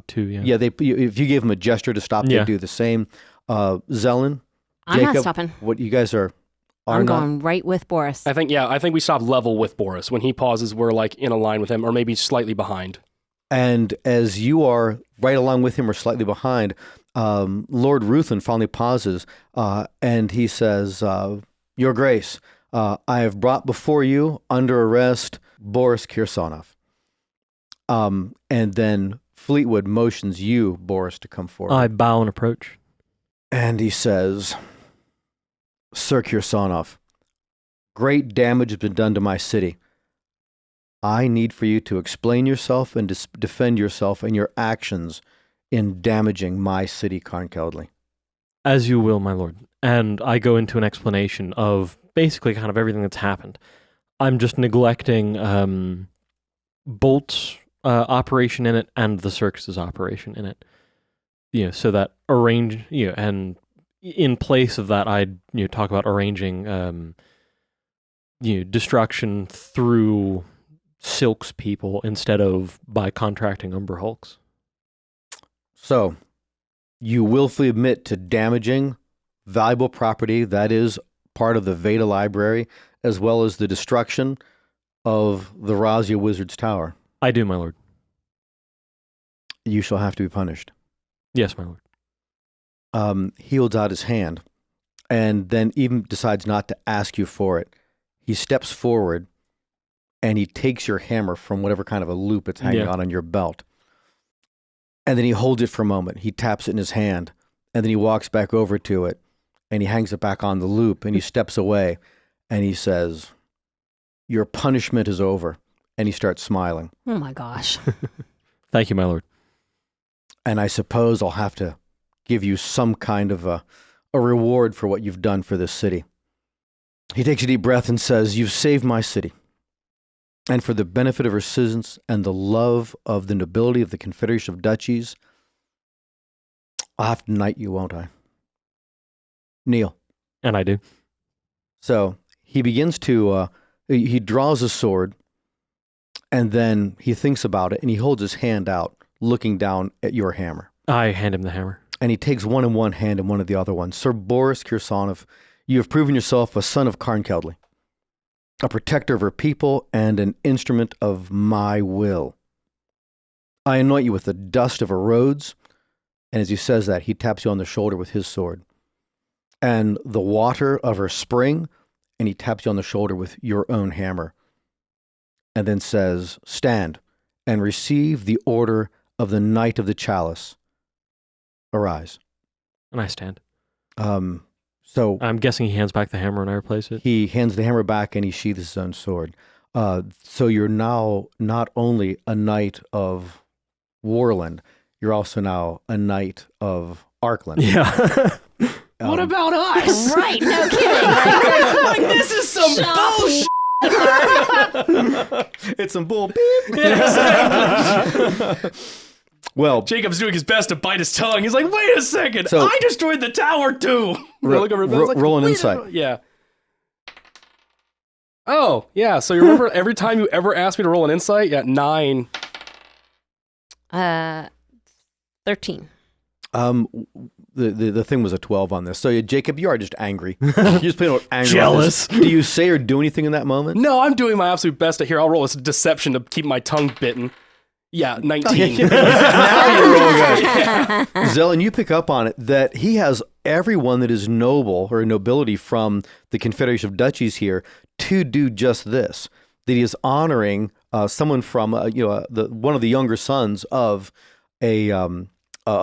[SPEAKER 2] too, yeah.
[SPEAKER 3] Yeah, if you gave him a gesture to stop,
[SPEAKER 2] Yeah.
[SPEAKER 3] they do the same. Zelen,
[SPEAKER 4] I'm
[SPEAKER 3] Jacob,
[SPEAKER 4] not stopping.
[SPEAKER 3] what you guys are
[SPEAKER 4] I'm
[SPEAKER 3] not?
[SPEAKER 4] going right with Boris.
[SPEAKER 1] I think we stop level with Boris. When he pauses, we're like in a line with him, or maybe slightly behind.
[SPEAKER 3] And as you are right along with him or slightly behind, Lord Ruthlin finally pauses, and he says, Your Grace, I have brought before you under arrest Boris Kirsanov. And then Fleetwood motions you, Boris, to come forward.
[SPEAKER 2] I bow and approach.
[SPEAKER 3] And he says, Sir Kirsanov, great damage has been done to my city. I need for you to explain yourself and defend yourself and your actions in damaging my city, Carncadley.
[SPEAKER 2] As you will, my lord. And I go into an explanation of basically kind of everything that's happened. I'm just neglecting Bolt's operation in it and the circus's operation in it. So that and in place of that, I'd talk about arranging destruction through Silk's people instead of by contracting Umber Hulks.
[SPEAKER 3] So, you willfully admit to damaging valuable property that is part of the Veda library, as well as the destruction of the Razia Wizard's Tower.
[SPEAKER 2] I do, my lord.
[SPEAKER 3] You shall have to be punished.
[SPEAKER 2] Yes, my lord.
[SPEAKER 3] He holds out his hand, and then even decides not to ask you for it. He steps forward, and he takes your hammer from whatever kind of a loop it's hanging on your belt. And then he holds it for a moment. He taps it in his hand, and then he walks back over to it, and he hangs it back on the loop, and he steps away, and he says, "Your punishment is over." And he starts smiling.
[SPEAKER 4] Oh my gosh.
[SPEAKER 2] Thank you, my lord.
[SPEAKER 3] And I suppose I'll have to give you some kind of a reward for what you've done for this city. He takes a deep breath and says, "You've saved my city. And for the benefit of her citizens and the love of the nobility of the Confederation of Duchies, I'll have to knight you, won't I?" Kneel.
[SPEAKER 2] And I do.
[SPEAKER 3] So he begins to, he draws a sword, and then he thinks about it, and he holds his hand out, looking down at your hammer.
[SPEAKER 2] I hand him the hammer.
[SPEAKER 3] And he takes one in one hand and one in the other one. "Sir Boris Kirsanov, you have proven yourself a son of Karnkeldly, a protector of her people and an instrument of my will. I anoint you with the dust of her roads." And as he says that, he taps you on the shoulder with his sword. "And the water of her spring," and he taps you on the shoulder with your own hammer. And then says, "Stand and receive the order of the Knight of the Chalice. Arise."
[SPEAKER 2] And I stand.
[SPEAKER 3] So
[SPEAKER 2] I'm guessing he hands back the hammer and I replace it.
[SPEAKER 3] he hands the hammer back and he sheathes his own sword. So you're now not only a knight of Warland, you're also now a knight of Arkland.
[SPEAKER 2] Yeah.
[SPEAKER 1] What about us?
[SPEAKER 4] Right, no kidding. Right?
[SPEAKER 1] Like, this is some bullshit.
[SPEAKER 3] It's some bull.
[SPEAKER 1] Yeah, exactly.
[SPEAKER 3] Well,
[SPEAKER 1] Jacob's doing his best to bite his tongue. He's like, "Wait a second,
[SPEAKER 3] So-
[SPEAKER 1] I destroyed the tower too."
[SPEAKER 3] roll an
[SPEAKER 1] "Wait a
[SPEAKER 3] insight."
[SPEAKER 1] minute." Yeah. Oh, yeah. So you remember every time you ever asked me to roll an insight? Yeah, 9.
[SPEAKER 4] 13.
[SPEAKER 3] The thing was a 12 on this. So yeah, Jacob, you are just angry. You're just playing with anger.
[SPEAKER 2] Jealous.
[SPEAKER 3] Do you say or do anything in that moment?
[SPEAKER 1] No, I'm doing my absolute best to here. I'll roll a deception to keep my tongue bitten. Yeah, 19.
[SPEAKER 3] Now you're rolling good. Zelen, you pick up on it that he has everyone that is noble or nobility from the Confederation of Duchies here to do just this. That he is honoring someone from one of the younger sons of a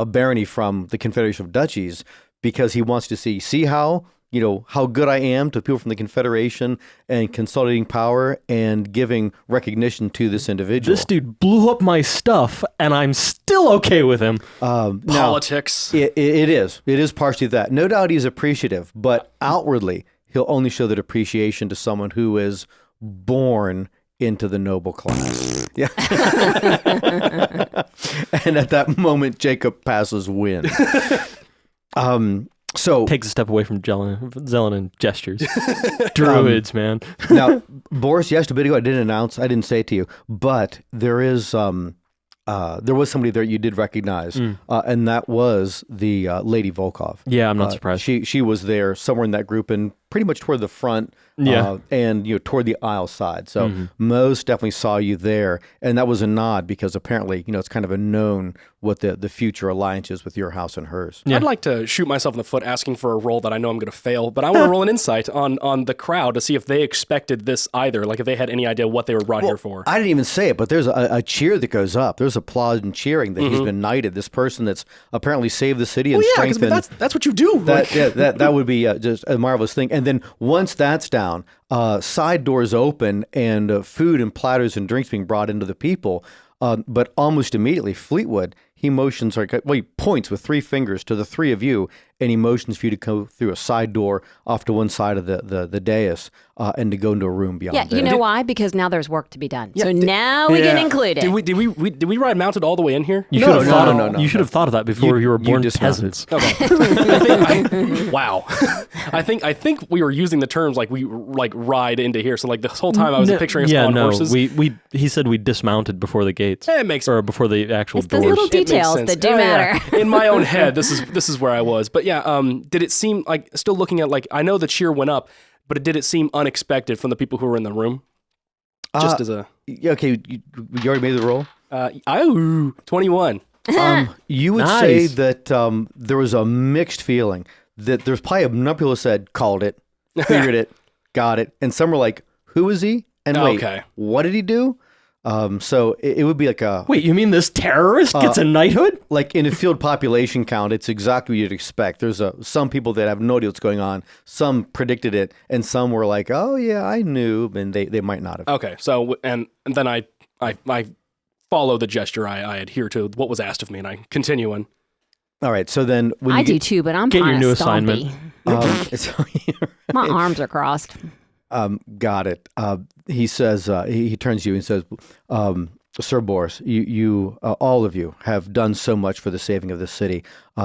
[SPEAKER 3] barony from the Confederation of Duchies, because he wants to see how good I am to people from the Confederation and consolidating power and giving recognition to this individual.
[SPEAKER 2] This dude blew up my stuff, and I'm still okay with him.
[SPEAKER 1] Politics.
[SPEAKER 3] It is partially that. No doubt he's appreciative, but outwardly he'll only show that appreciation to someone who is born into the noble class. Yeah. And at that moment, Jacob passes wind. So
[SPEAKER 2] Takes a step away from Zelen and gestures. Druids, man.
[SPEAKER 3] now, Boris, yes, a bit ago I didn't say it to you, but there was somebody there you did recognize, and that was the Lady Volkov.
[SPEAKER 2] Yeah, I'm not surprised.
[SPEAKER 3] She was there somewhere in that group and pretty much toward the front, and toward the aisle side. So most definitely saw you there, and that was a nod because apparently it's kind of a known what the future alliance is with your house and hers.
[SPEAKER 1] I'd like to shoot myself in the foot asking for a roll that I know I'm going to fail, but I want to roll an insight on the crowd to see if they expected this either, like if they had any idea what they were brought here for.
[SPEAKER 3] I didn't even say it, but there's a cheer that goes up. There's applause and cheering that he's been knighted. This person that's apparently saved the city and strengthened.
[SPEAKER 1] That's what you do.
[SPEAKER 3] That would be just a marvelous thing. And then once that's down, side doors open and food and platters and drinks being brought into the people. But almost immediately, Fleetwood, he points with 3 fingers to the 3 of you, and he motions for you to go through a side door off to one side of the dais and to go into a room beyond
[SPEAKER 4] Yeah,
[SPEAKER 3] there.
[SPEAKER 4] you know why? Because now there's work to be done. So now we get included.
[SPEAKER 1] Did we ride mounted all the way in here?
[SPEAKER 2] You should have thought of that before you were born
[SPEAKER 3] dismounted.
[SPEAKER 2] peasants.
[SPEAKER 1] Okay. Wow. I think we were using the terms like we like ride into here. So like this whole time I was picturing us on horses.
[SPEAKER 2] He said we dismounted before the gates.
[SPEAKER 1] It makes
[SPEAKER 2] or before the actual
[SPEAKER 4] It's those
[SPEAKER 2] doors.
[SPEAKER 4] little details
[SPEAKER 1] sense.
[SPEAKER 4] that do
[SPEAKER 1] Yeah.
[SPEAKER 4] matter.
[SPEAKER 1] In my own head, this is where I was. But yeah, did it seem like, still looking at, like, I know the cheer went up, but did it seem unexpected from the people who were in the room? Just as a
[SPEAKER 3] Okay, you already made the roll.
[SPEAKER 1] 21.
[SPEAKER 3] You would
[SPEAKER 2] Nice.
[SPEAKER 3] say that there was a mixed feeling. That there's probably a number of people who said, called it, figured it, got it. And some were like, who is he? And wait,
[SPEAKER 1] Okay.
[SPEAKER 3] what did he do? So it would be like a...
[SPEAKER 2] Wait, you mean this terrorist gets a knighthood?
[SPEAKER 3] Like in a field population count, it's exactly what you'd expect. There's some people that have no idea what's going on. Some predicted it, and some were like, "Oh yeah, I knew," and they might not have.
[SPEAKER 1] Okay. So, and then I follow the gesture. I adhere to what was asked of me, and I continue on.
[SPEAKER 3] All right. So then when
[SPEAKER 4] I
[SPEAKER 3] you
[SPEAKER 4] do too, but I'm
[SPEAKER 2] Get your
[SPEAKER 4] kind
[SPEAKER 2] new
[SPEAKER 4] of
[SPEAKER 2] assignment.
[SPEAKER 4] stompy.
[SPEAKER 3] so,
[SPEAKER 4] My arms are crossed.
[SPEAKER 3] got it. He says he turns to you and says, "Sir Boris, you all of you have done so much for the saving of this city.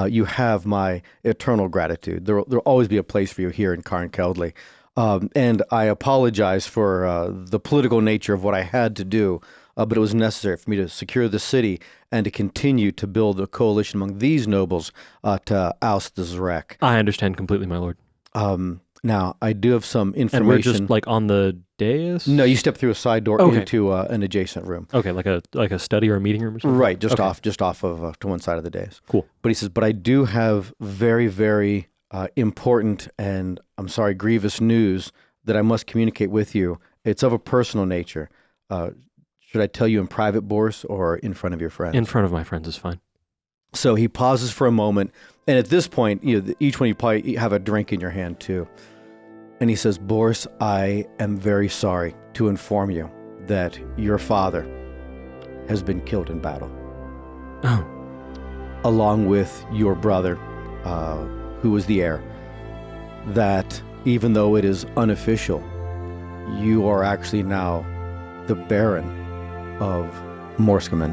[SPEAKER 3] You have my eternal gratitude. There'll always be a place for you here in Carnkeldley. And I apologize for the political nature of what I had to do, but it was necessary for me to secure the city and to continue to build a coalition among these nobles to oust the Zrek.
[SPEAKER 2] I understand completely, my lord.
[SPEAKER 3] Now, I do have some information.
[SPEAKER 2] And we're just like on the dais?
[SPEAKER 3] No, you step through a side door
[SPEAKER 2] Okay.
[SPEAKER 3] into an adjacent room.
[SPEAKER 2] Okay, like a study or a meeting room or something?
[SPEAKER 3] Right, just
[SPEAKER 2] Okay.
[SPEAKER 3] off of to one side of the dais.
[SPEAKER 2] Cool.
[SPEAKER 3] But he says, but I do have very, very important and, I'm sorry, grievous news that I must communicate with you. It's of a personal nature. Should I tell you in private, Boris, or in front of your friends?
[SPEAKER 2] In front of my friends is fine.
[SPEAKER 3] So he pauses for a moment, and at this point, each one you probably have a drink in your hand too. And he says, Boris, I am very sorry to inform you that your father has been killed in battle.
[SPEAKER 2] Oh.
[SPEAKER 3] Along with your brother, who was the heir. That even though it is unofficial, you are actually now the Baron of Morskamen.